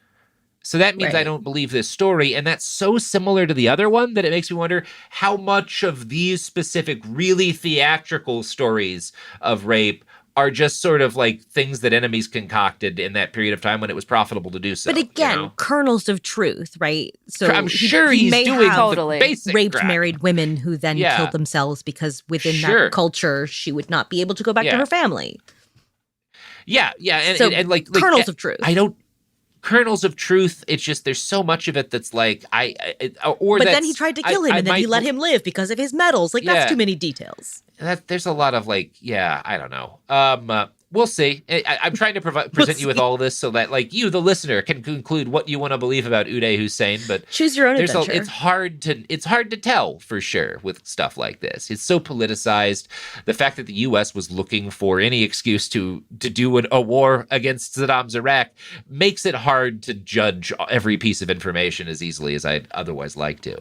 So that means I don't believe this story, and that's so similar to the other one that it makes me wonder how much of these specific really theatrical stories of rape are just sort of like things that enemies concocted in that period of time when it was profitable to do so.
But again, kernels of truth, right? So
I'm sure he's
may
doing
have
the basic
raped
crap.
married women who then killed themselves because within that culture, she would not be able to go back to her family.
Yeah, and,
So
and like
kernels of truth.
Kernels of truth. It's just there's so much of it that's like
But then he tried to kill him, and then he let him live because of his medals. Like that's too many details.
There's a lot of like, I don't know. We'll see. I'm trying to present you with all of this so that like you, the listener, can conclude what you want to believe about Uday Hussein. But
choose your own adventure.
It's hard to tell for sure with stuff like this. It's so politicized. The fact that the U.S. was looking for any excuse to do a war against Saddam's Iraq makes it hard to judge every piece of information as easily as I'd otherwise like to.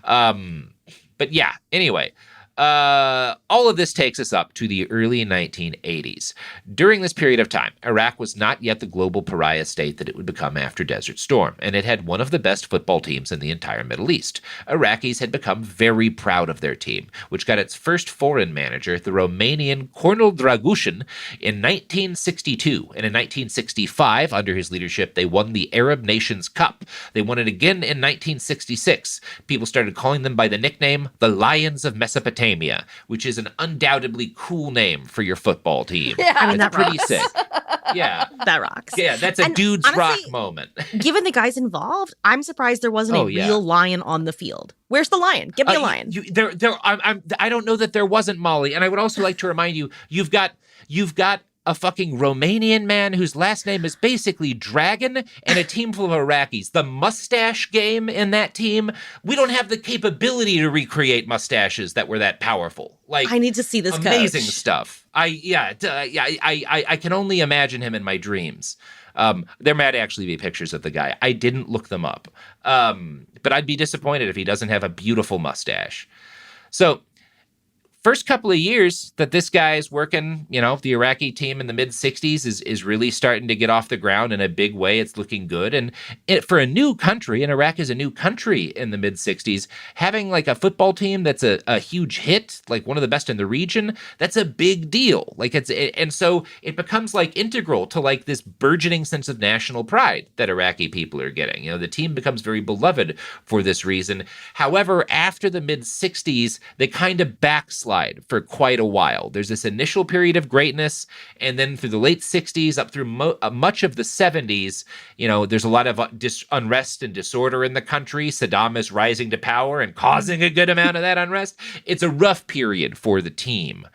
But yeah, anyway. All of this takes us up to the early 1980s. During this period of time, Iraq was not yet the global pariah state that it would become after Desert Storm, and it had one of the best football teams in the entire Middle East. Iraqis had become very proud of their team, which got its first foreign manager, the Romanian Cornel Dragushin, in 1962. And in 1965, under his leadership, they won the Arab Nations Cup. They won it again in 1966. People started calling them by the nickname the Lions of Mesopotamia, which is an undoubtedly cool name for your football team.
Yeah, I mean,
that's
that
pretty
rocks.
sick. Yeah,
that rocks.
Yeah, that's a
And
dude's
honestly,
rock moment.
Given the guys involved, I'm surprised there wasn't a real lion on the field. Where's the lion? Give me a lion.
I don't know that there wasn't, Molly. And I would also like to remind you, you've got a fucking Romanian man whose last name is basically Dragon, and a team full of Iraqis. The mustache game in that team, we don't have the capability to recreate mustaches that were that powerful. Like,
I need to see this
amazing
coach.
Stuff. I can only imagine him in my dreams. There might actually be pictures of the guy. I didn't look them up. But I'd be disappointed if he doesn't have a beautiful mustache. So, first couple of years that this guy is working, the Iraqi team in the mid-60s is really starting to get off the ground in a big way. It's looking good. And for a new country, and Iraq is a new country in the mid-60s, having like a football team that's a huge hit, like one of the best in the region, that's a big deal. And so it becomes like integral to like this burgeoning sense of national pride that Iraqi people are getting. The team becomes very beloved for this reason. However, after the mid-60s, they kind of backslide for quite a while. There's this initial period of greatness, and then through the late 60s up through much of the 70s, there's a lot of unrest and disorder in the country. Saddam is rising to power and causing a good amount of that unrest. It's a rough period for the team.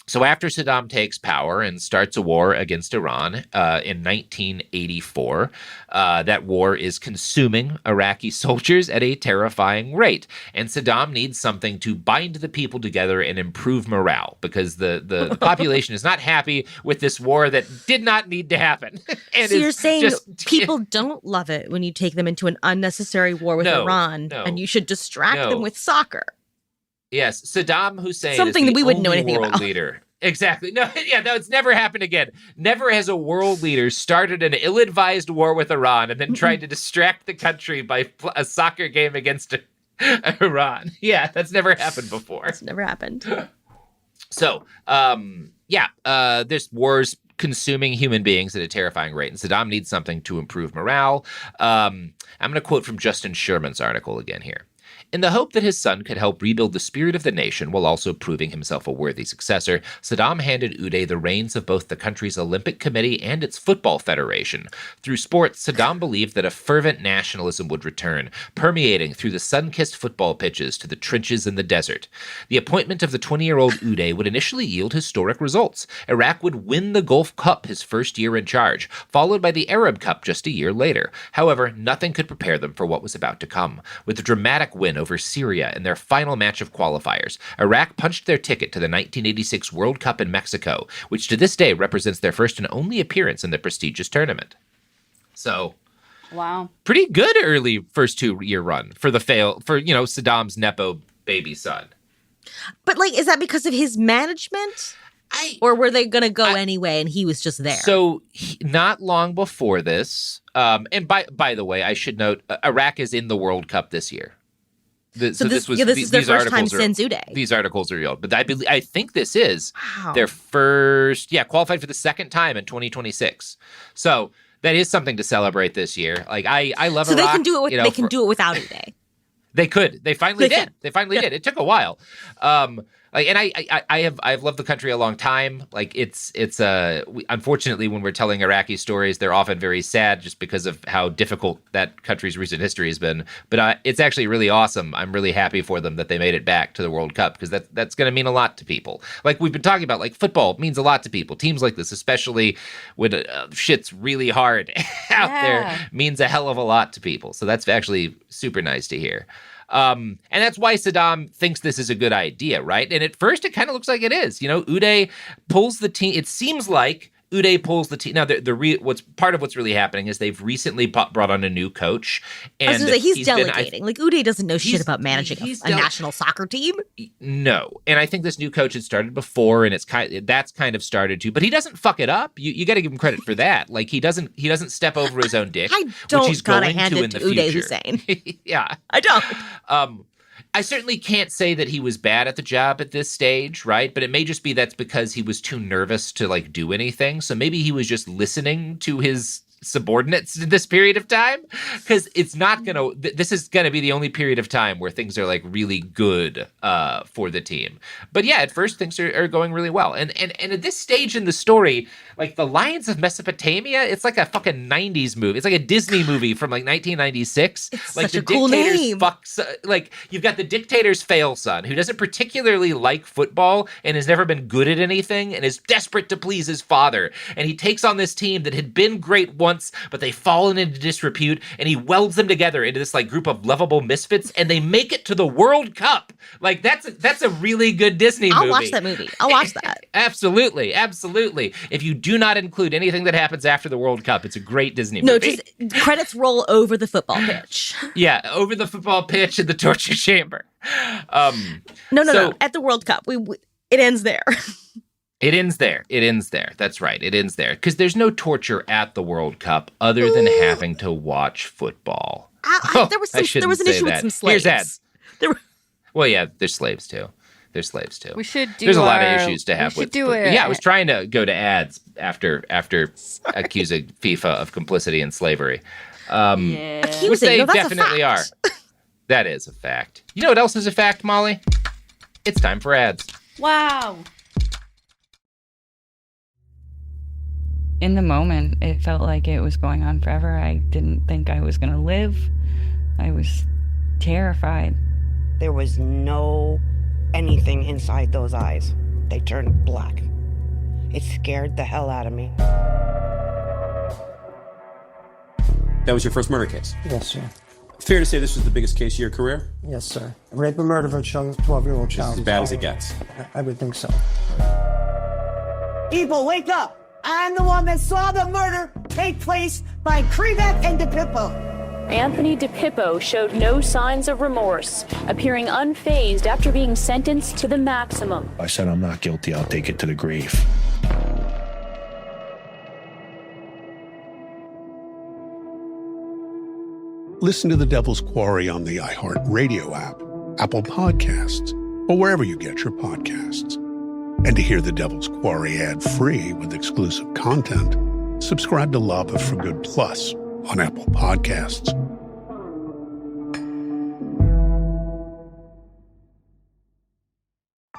So after Saddam takes power and starts a war against Iran in 1984, that war is consuming Iraqi soldiers at a terrifying rate. And Saddam needs something to bind the people together and improve morale, because the population is not happy with this war that did not need to happen. And
so you're saying people don't love it when you take them into an unnecessary war with Iran, and you should distract them with soccer.
Yes, Saddam Hussein
something
is
that we wouldn't know anything
world
about.
Leader. Exactly. No, it's never happened again. Never has a world leader started an ill-advised war with Iran and then tried to distract the country by a soccer game against Iran. Yeah, that's never happened before.
It's never happened.
So, this war's consuming human beings at a terrifying rate, and Saddam needs something to improve morale. I'm going to quote from Justin Sherman's article again here. In the hope that his son could help rebuild the spirit of the nation while also proving himself a worthy successor, Saddam handed Uday the reins of both the country's Olympic Committee and its football federation. Through sports, Saddam believed that a fervent nationalism would return, permeating through the sun-kissed football pitches to the trenches in the desert. The appointment of the 20-year-old Uday would initially yield historic results. Iraq would win the Gulf Cup his first year in charge, followed by the Arab Cup just a year later. However, nothing could prepare them for what was about to come. With a dramatic win over Syria in their final match of qualifiers, Iraq punched their ticket to the 1986 World Cup in Mexico, which to this day represents their first and only appearance in the prestigious tournament. So,
wow,
pretty good early first 2-year run for Saddam's Nepo baby son.
But is that because of his management? Or were they going to go anyway and he was just there?
So not long before this, and by the way, I should note, Iraq is in the World Cup this year.
This is their first time since Uday.
These articles are real, but I think this is their first, qualified for the second time in 2026. So that is something to celebrate this year. I love Iraq.
So they can do it. They can do it without Uday.
They could. They finally did. They finally did. It took a while. And I've loved the country a long time. Unfortunately, when we're telling Iraqi stories, they're often very sad just because of how difficult that country's recent history has been. But it's actually really awesome. I'm really happy for them that they made it back to the World Cup, because that's going to mean a lot to people. Like we've been talking about, football means a lot to people. Teams like this, especially when shit's really hard out there, means a hell of a lot to people. So that's actually super nice to hear. And that's why Saddam thinks this is a good idea, right? And at first, it kind of looks like it is. Uday pulls the team. It seems like Uday pulls the team. Now, what's part of what's really happening is they've recently brought on a new coach. And
I was going to say, he's delegating. Uday doesn't know shit about managing a national soccer team.
No. And I think this new coach had started before, and that's kind of started too. But he doesn't fuck it up. You got to give him credit for that. He doesn't step over his own dick.
I don't
which he's
gotta
going
hand
to
it
in
to
the
Uday
future.
Hussein.
Yeah.
I don't.
I certainly can't say that he was bad at the job at this stage, right? But it may just be that's because he was too nervous to do anything. So maybe he was just listening to his subordinates in this period of time, because it's not gonna. This is gonna be the only period of time where things are really good for the team. But yeah, at first things are going really well, and at this stage in the story, the Lions of Mesopotamia, it's like a fucking 90s movie. It's like a Disney movie from 1996.
It's such a cool name.
You've got the dictator's fail son, who doesn't particularly like football and has never been good at anything and is desperate to please his father. And he takes on this team that had been great once, but they've fallen into disrepute, and he welds them together into this group of lovable misfits, and they make it to the World Cup. That's a really good Disney movie.
I'll watch that movie. I'll watch that.
Absolutely. If you do not include anything that happens after the World Cup, it's a great Disney movie.
No, just credits roll over the football pitch.
Yeah, over the football pitch in the torture chamber.
No. At the World Cup, it ends there.
It ends there. That's right. It ends there. Because there's no torture at the World Cup other than having to watch football.
There was an issue with some slaves.
Here's ads. Well, yeah, there's slaves too.
We should do.
There's a lot of issues to have with.
Yeah,
I was trying to go to ads after accusing FIFA of complicity in slavery.
Accusing?
Which they
no, that's
definitely
a
are.
fact.
That is a fact. You know what else is a fact, Molly? It's time for ads.
Wow.
In the moment, it felt like it was going on forever. I didn't think I was going to live. I was terrified.
There was no anything inside those eyes. They turned black. It scared the hell out of me.
That was your first murder case?
Yes, sir.
Fair to say this was the biggest case of your career?
Yes, sir. Rape and murder of a 12-year-old
This
child.
is as bad as it gets.
I would think so.
People, wake up! I'm the one that saw the murder take place by Crevet and DePippo.
Anthony DePippo showed no signs of remorse, appearing unfazed after being sentenced to the maximum.
I said I'm not guilty. I'll take it to the grave.
Listen to The Devil's Quarry on the iHeart Radio app, Apple Podcasts, or wherever you get your podcasts. And to hear The Devil's Quarry ad-free with exclusive content, subscribe to Lava for Good Plus on Apple Podcasts.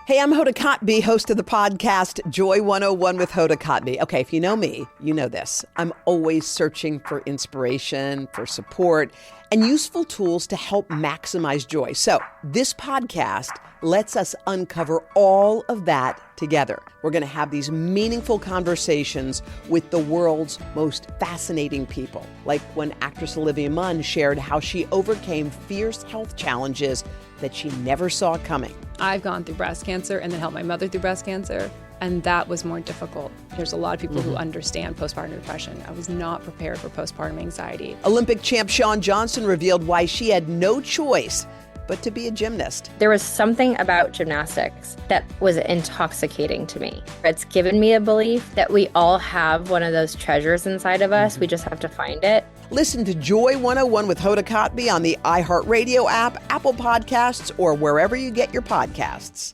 Hey, I'm Hoda Kotb, host of the podcast Joy 101 with Hoda Kotb. Okay, if you know me, you know this. I'm always searching for inspiration, for support, and useful tools to help maximize joy. So this podcast lets us uncover all of that together. We're going to have these meaningful conversations with the world's most fascinating people, like when actress Olivia Munn shared how she overcame fierce health challenges that she never saw coming.
I've gone through breast cancer and then helped my mother through breast cancer, and that was more difficult. There's a lot of people who understand postpartum depression. I was not prepared for postpartum anxiety.
Olympic champ Shawn Johnson revealed why she had no choice but to be a gymnast.
There was something about gymnastics that was intoxicating to me. It's given me a belief that we all have one of those treasures inside of us. We just have to find it.
Listen to Joy 101 with Hoda Kotb on the iHeartRadio app, Apple Podcasts, or wherever you get your podcasts.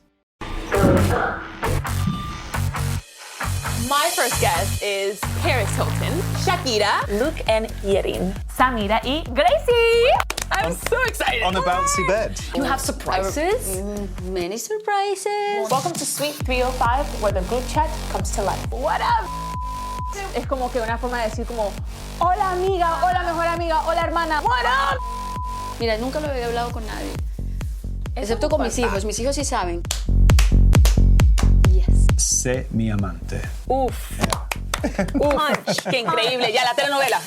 My first guest is Paris Hilton, Shakira, Luke and Yerin, Samira y Gracie. I'm so excited.
On the bouncy bed.
You have surprises?
Many surprises.
Welcome to Suite 305, where the group chat comes to life. What up? Es como que una forma de decir como, hola amiga, hola mejor amiga, hola hermana, what up?
Mira, nunca lo había hablado con nadie. Excepto con mis hijos. Mis hijos sí saben. Yes.
Sé mi amante.
Uf. Uf. Qué increíble. Ya la telenovela.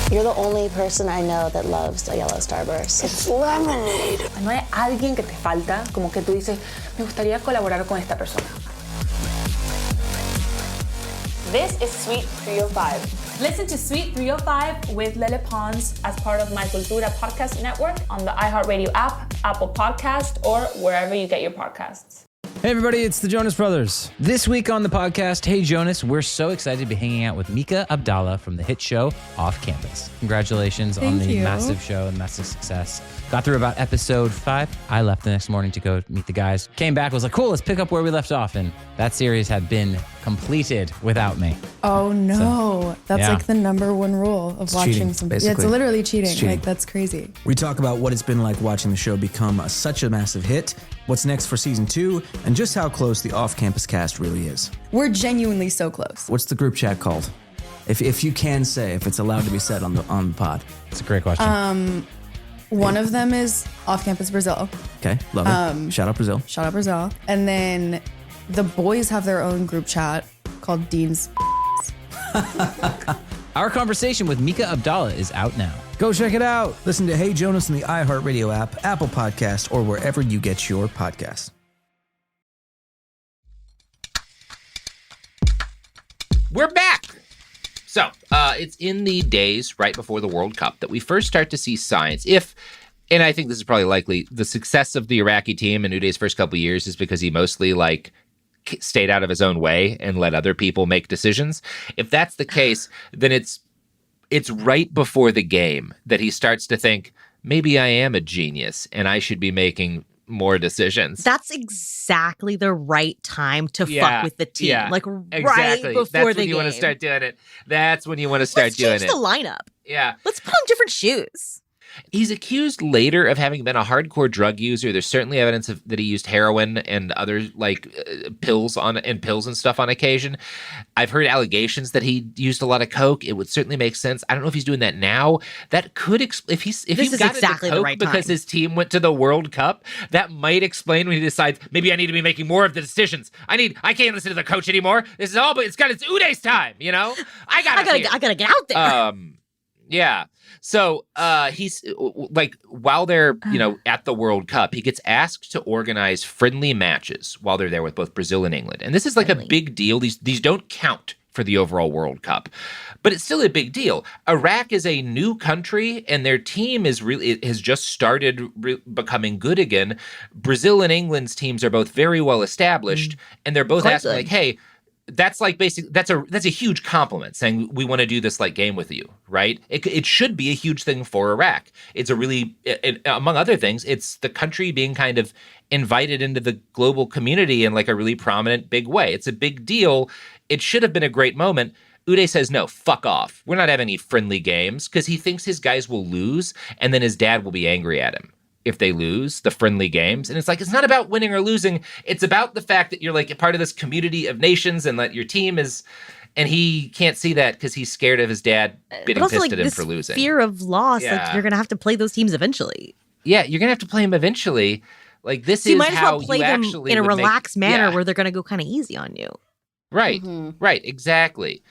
You're the only person I know that loves a yellow starburst. It's lemonade.
No hay alguien que te falta, como que tú dices, me gustaría colaborar con esta persona. This is Suite 305. Listen to Suite 305 with Lele Pons as part of My Cultura podcast network on the iHeartRadio app, Apple Podcast, or wherever you get your podcasts.
Hey everybody, it's the Jonas Brothers. This week on the podcast, Hey Jonas, we're so excited to be hanging out with Mika Abdallah from the hit show Off Campus. Congratulations on the massive show and massive success. Got through about episode 5. I left the next morning to go meet the guys. Came back, was like, cool, let's pick up where we left off. And that series had been completed without me.
Oh no, that's
yeah.
like the number one rule of watching
cheating,
something.
basically.
Yeah, it's literally cheating.
It's cheating.
Like that's crazy.
We talk about what it's been like watching the show become such a massive hit, what's next for season 2, and just how close the off-campus cast really is.
We're genuinely so close.
What's the group chat called? If you can say, if it's allowed to be said on the pod.
It's a great question.
One of them is Off Campus Brazil.
Okay, love it. Shout out Brazil.
Shout out Brazil. And then the boys have their own group chat called Dean's.
Our conversation with Mika Abdallah is out now.
Go check it out. Listen to Hey Jonas on the iHeartRadio app, Apple Podcast, or wherever you get your podcasts.
We're back. So, it's in the days right before the World Cup that we first start to see signs. And I think this is probably likely, the success of the Iraqi team in Uday's first couple of years is because he mostly stayed out of his own way and let other people make decisions. If that's the case, then it's right before the game that he starts to think, maybe I am a genius and I should be making more decisions.
That's exactly the right time to fuck with the team.
Yeah,
right
exactly.
before
That's
the
when
game.
you want to start doing it. That's when you want to start doing it.
Let's change the lineup.
Yeah.
Let's put on different shoes.
He's accused later of having been a hardcore drug user. There's certainly evidence that he used heroin and other pills and stuff on occasion. I've heard allegations that he used a lot of coke. It would certainly make sense. I don't know if he's doing that now. That could if he's got
exactly
into coke
the right
because
time.
his team went to the World Cup. That might explain when he decides maybe I need to be making more of the decisions. I can't listen to the coach anymore. This is all, but it's Uday's time. I gotta
get out there.
Yeah. So he's while they're at the World Cup, he gets asked to organize friendly matches while they're there with both Brazil and England, and this is a big deal. These don't count for the overall World Cup, but it's still a big deal. Iraq is a new country, and their team has just started becoming good again. Brazil and England's teams are both very well established, and they're both asking hey. That's that's a huge compliment, saying we want to do this game with you, right? It should be a huge thing for Iraq. It's among other things, it's the country being kind of invited into the global community in a really prominent big way. It's a big deal. It should have been a great moment. Uday says, no, fuck off. We're not having any friendly games, because he thinks his guys will lose, and then his dad will be angry at him if they lose the friendly games. And it's not about winning or losing. It's about the fact that you're a part of this community of nations and that your team is, and he can't see that because he's scared of his dad getting pissed at him for losing.
Fear of loss. You're going to have to play those teams eventually.
Yeah, you're going to have to play them eventually. This
so you
is
might as
how
well play
you
them
actually
in a relaxed manner
yeah.
where they're going to go kind of easy on you.
Right, right, exactly.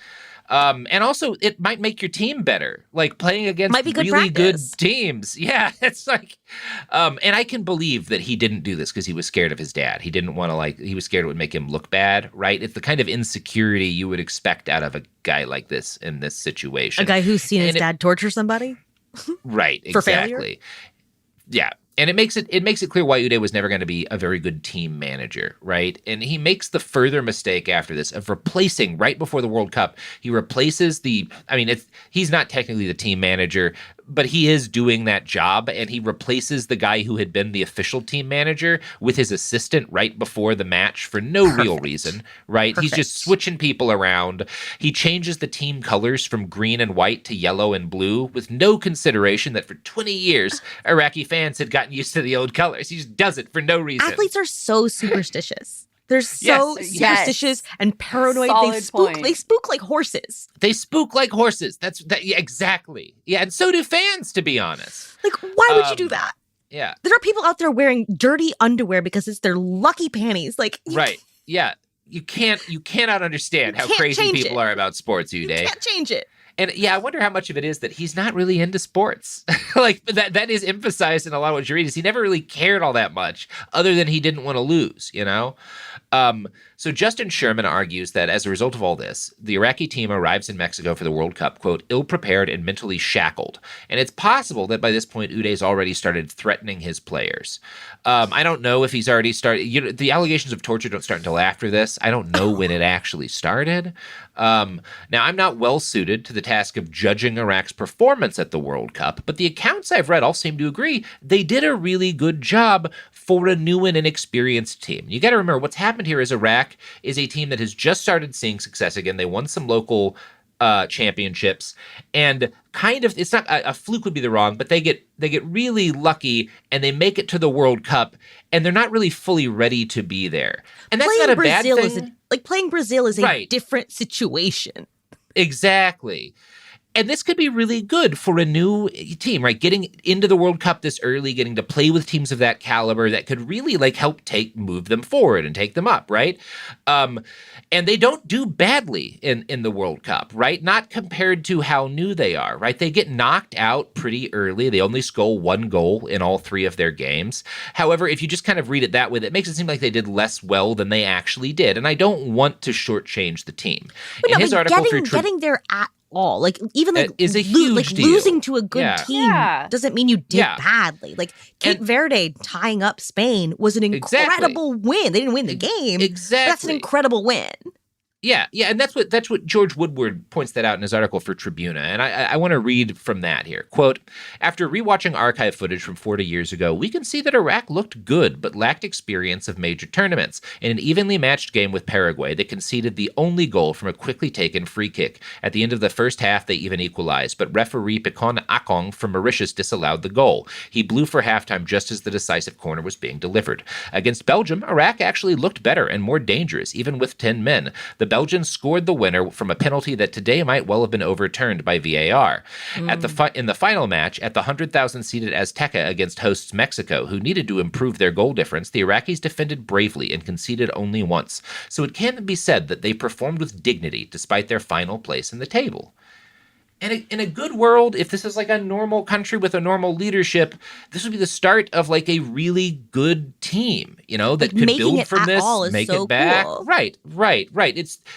And also, it might make your team better. Playing against really good teams. Yeah, it's and I can believe that he didn't do this because he was scared of his dad. He didn't want to he was scared it would make him look bad, right? It's the kind of insecurity you would expect out of a guy like this in this situation.
A guy who's seen his dad torture somebody?
Right,
For
exactly.
failure?
Yeah. And it makes it clear why Uday was never going to be a very good team manager, right? And he makes the further mistake after this of replacing, right before the World Cup, he replaces he's not technically the team manager, but he is doing that job, and he replaces the guy who had been the official team manager with his assistant right before the match for no real reason, right? He's just switching people around. He changes the team colors from green and white to yellow and blue with no consideration that for 20 years, Iraqi fans had gotten used to the old colors. He just does it for no reason.
Athletes are so superstitious. They're so superstitious and paranoid. They spook like horses.
They spook like horses. Yeah, exactly. Yeah, and so do fans, to be honest.
Why would you do that?
Yeah.
There are people out there wearing dirty underwear because it's their lucky panties.
Right. Yeah. You cannot understand how crazy people are about sports, Uday.
You can't change it.
And yeah, I wonder how much of it is that he's not really into sports. That is emphasized in a lot of what you read, is he never really cared all that much, other than he didn't want to lose, So Justin Sherman argues that as a result of all this, the Iraqi team arrives in Mexico for the World Cup, quote, ill-prepared and mentally shackled. And it's possible that by this point, Uday's already started threatening his players. I don't know if he's already started. The allegations of torture don't start until after this. I don't know when it actually started. Now, I'm not well-suited to the task of judging Iraq's performance at the World Cup, but the accounts I've read all seem to agree they did a really good job for a new and inexperienced team. You got to remember, what's happened here is Iraq is a team that has just started seeing success again. They won some local championships, and it's not a fluke would be the wrong, but they get really lucky and they make it to the World Cup, and they're not really fully ready to be there. And that's not a bad thing.
Playing Brazil is a different situation.
Exactly. And this could be really good for a new team, right? Getting into the World Cup this early, getting to play with teams of that caliber that could really help move them forward and take them up, right? And they don't do badly in the World Cup, right? Not compared to how new they are, right? They get knocked out pretty early. They only score one goal in all three of their games. However, if you just kind of read it that way, that makes it seem like they did less well than they actually did. And I don't want to shortchange the team.
But his article getting there at all,
is a huge deal.
Losing to a good team doesn't mean you did badly. Cape Verde tying up Spain was an incredible win. They didn't win the game.
Exactly.
That's an incredible win.
Yeah, and that's what George Woodward points that out in his article for Tribuna, and I want to read from that here. Quote, after rewatching archive footage from 40 years ago, we can see that Iraq looked good, but lacked experience of major tournaments. In an evenly matched game with Paraguay, they conceded the only goal from a quickly taken free kick. At the end of the first half, they even equalized, but referee Picon Akong from Mauritius disallowed the goal. He blew for halftime just as the decisive corner was being delivered. Against Belgium, Iraq actually looked better and more dangerous, even with 10 men. The Belgians scored the winner from a penalty that today might well have been overturned by VAR. In the final match, at the 100,000-seated Azteca against hosts Mexico, who needed to improve their goal difference, the Iraqis defended bravely and conceded only once. So it can be said that they performed with dignity despite their final place in the table. And in a good world, if this is like a normal country with a normal leadership, this would be the start of like a really good team, that could build from this, make it back.
Cool.
Right.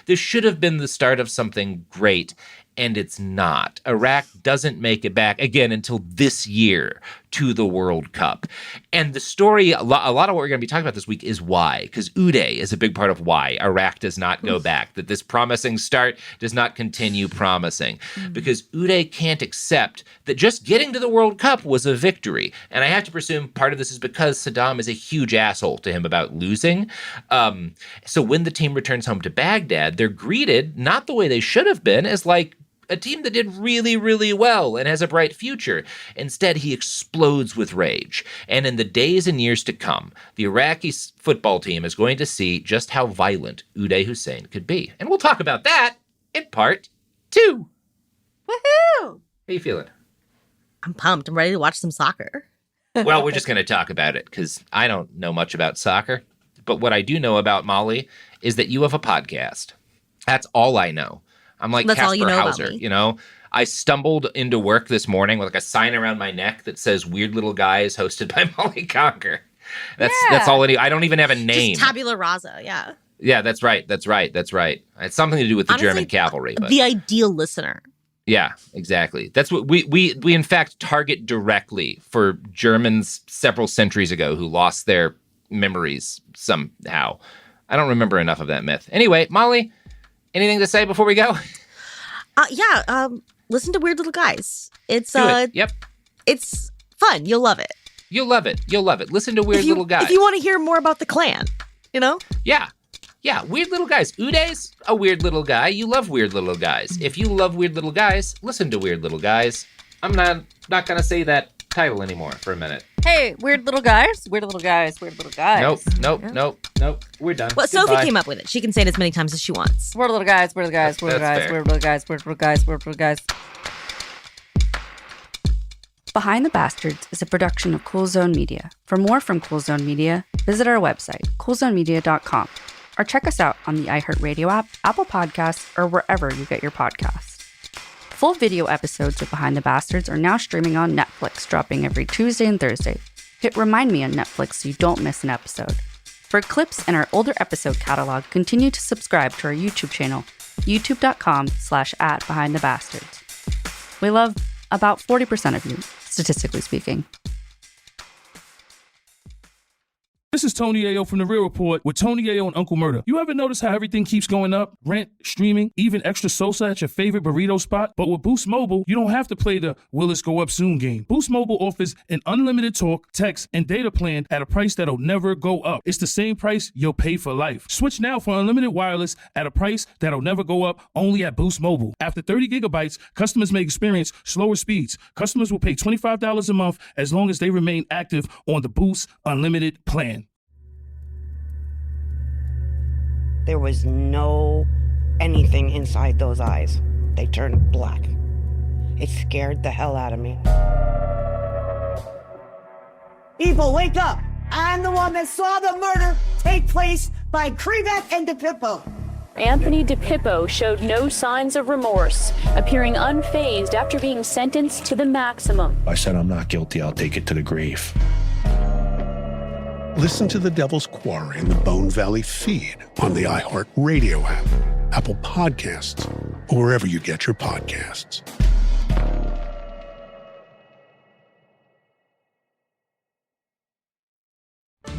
This should have been the start of something great, and it's not. Iraq doesn't make it back again until this year to the World Cup. And the story, a lot of what we're going to be talking about this week is why, because Uday is a big part of why Iraq does not go back, that this promising start does not continue promising, because Uday can't accept that just getting to the World Cup was a victory. And I have to presume part of this is because Saddam is a huge asshole to him about losing. So when the team returns home to Baghdad, they're greeted not the way they should have been, as like a team that did really, really well and has a bright future. Instead, he explodes with rage. And in the days and years to come, the Iraqi football team is going to see just how violent Uday Hussein could be. And we'll talk about that in part 2.
Woohoo!
How you feeling?
I'm pumped. I'm ready to watch some soccer.
Well, we're just going to talk about it because I don't know much about soccer. But what I do know about Molly is that you have a podcast. That's all I know. I'm like Casper Hauser, I stumbled into work this morning with like a sign around my neck that says Weird Little Guys hosted by Molly Conger. That's all I don't even have a name.
Just tabula rasa, yeah.
Yeah, that's right. It's something to do with the German cavalry. But
the ideal listener.
Yeah, exactly. That's what we in fact target directly for Germans several centuries ago who lost their memories somehow. I don't remember enough of that myth. Anyway, Molly, anything to say before we go?
Listen to Weird Little Guys. It's
Yep.
It's fun. You'll love it.
You'll love it. Listen to Weird Little Guys.
If you want to hear more about the Klan,
Yeah, Weird Little Guys. Uday's a weird little guy. You love Weird Little Guys. If you love Weird Little Guys, listen to Weird Little Guys. I'm not going to say that title anymore for a minute.
Hey, Weird Little Guys. Weird Little Guys. Weird Little Guys.
Nope. We're done.
Well, Sophie came up with it. She can say it as many times as she wants.
Weird Little Guys. Weird Little Guys. Weird Little Guys. Weird Little Guys. Weird Little Guys. Weird Little Guys. Behind the Bastards is a production of Cool Zone Media. For more from Cool Zone Media, visit our website, coolzonemedia.com, or check us out on the iHeartRadio app, Apple Podcasts, or wherever you get your podcasts. Full video episodes of Behind the Bastards are now streaming on Netflix, dropping every Tuesday and Thursday. Hit Remind Me on Netflix so you don't miss an episode. For clips and our older episode catalog, continue to subscribe to our YouTube channel, youtube.com/@BehindTheBastards. We love about 40% of you, statistically speaking.
This is Tony Ayo from The Real Report with Tony Ayo and Uncle Murder. You ever notice how everything keeps going up? Rent, streaming, even extra salsa at your favorite burrito spot? But with Boost Mobile, you don't have to play the will this go up soon game. Boost Mobile offers an unlimited talk, text, and data plan at a price that'll never go up. It's the same price you'll pay for life. Switch now for unlimited wireless at a price that'll never go up, only at Boost Mobile. After 30 gigabytes, customers may experience slower speeds. Customers will pay $25 a month as long as they remain active on the Boost Unlimited plan.
There was no anything inside those eyes. They turned black. It scared the hell out of me.
People, wake up! I'm the one that saw the murder take place by Krivak and DePippo.
Anthony DePippo showed no signs of remorse, appearing unfazed after being sentenced to the maximum.
I said I'm not guilty, I'll take it to the grave.
Listen to The Devil's Quarry in the Bone Valley feed on the iHeart Radio app, Apple Podcasts, or wherever you get your podcasts.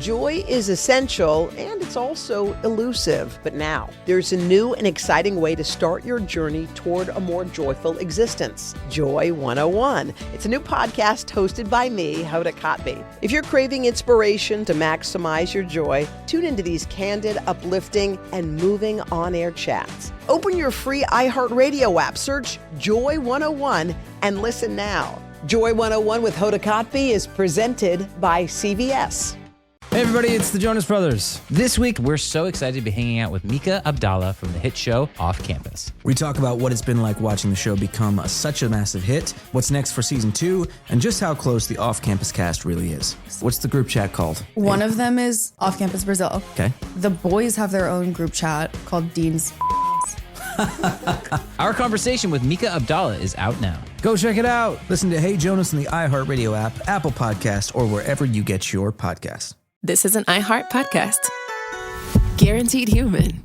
Joy is essential and it's also elusive. But now, there's a new and exciting way to start your journey toward a more joyful existence. Joy 101. It's a new podcast hosted by me, Hoda Kotb. If you're craving inspiration to maximize your joy, tune into these candid, uplifting, and moving on-air chats. Open your free iHeartRadio app, search Joy 101, and listen now. Joy 101 with Hoda Kotb is presented by CVS.
Hey everybody, it's the Jonas Brothers. This week, we're so excited to be hanging out with Mika Abdallah from the hit show Off Campus.
We talk about what it's been like watching the show become such a massive hit, what's next for season 2, and just how close the off-campus cast really is. What's the group chat called?
One of them is Off Campus Brazil.
Okay.
The boys have their own group chat called Dean's.
Our conversation with Mika Abdallah is out now.
Go check it out. Listen to Hey Jonas on the iHeartRadio app, Apple Podcast, or wherever you get your podcasts.
This is an iHeart podcast. Guaranteed Human.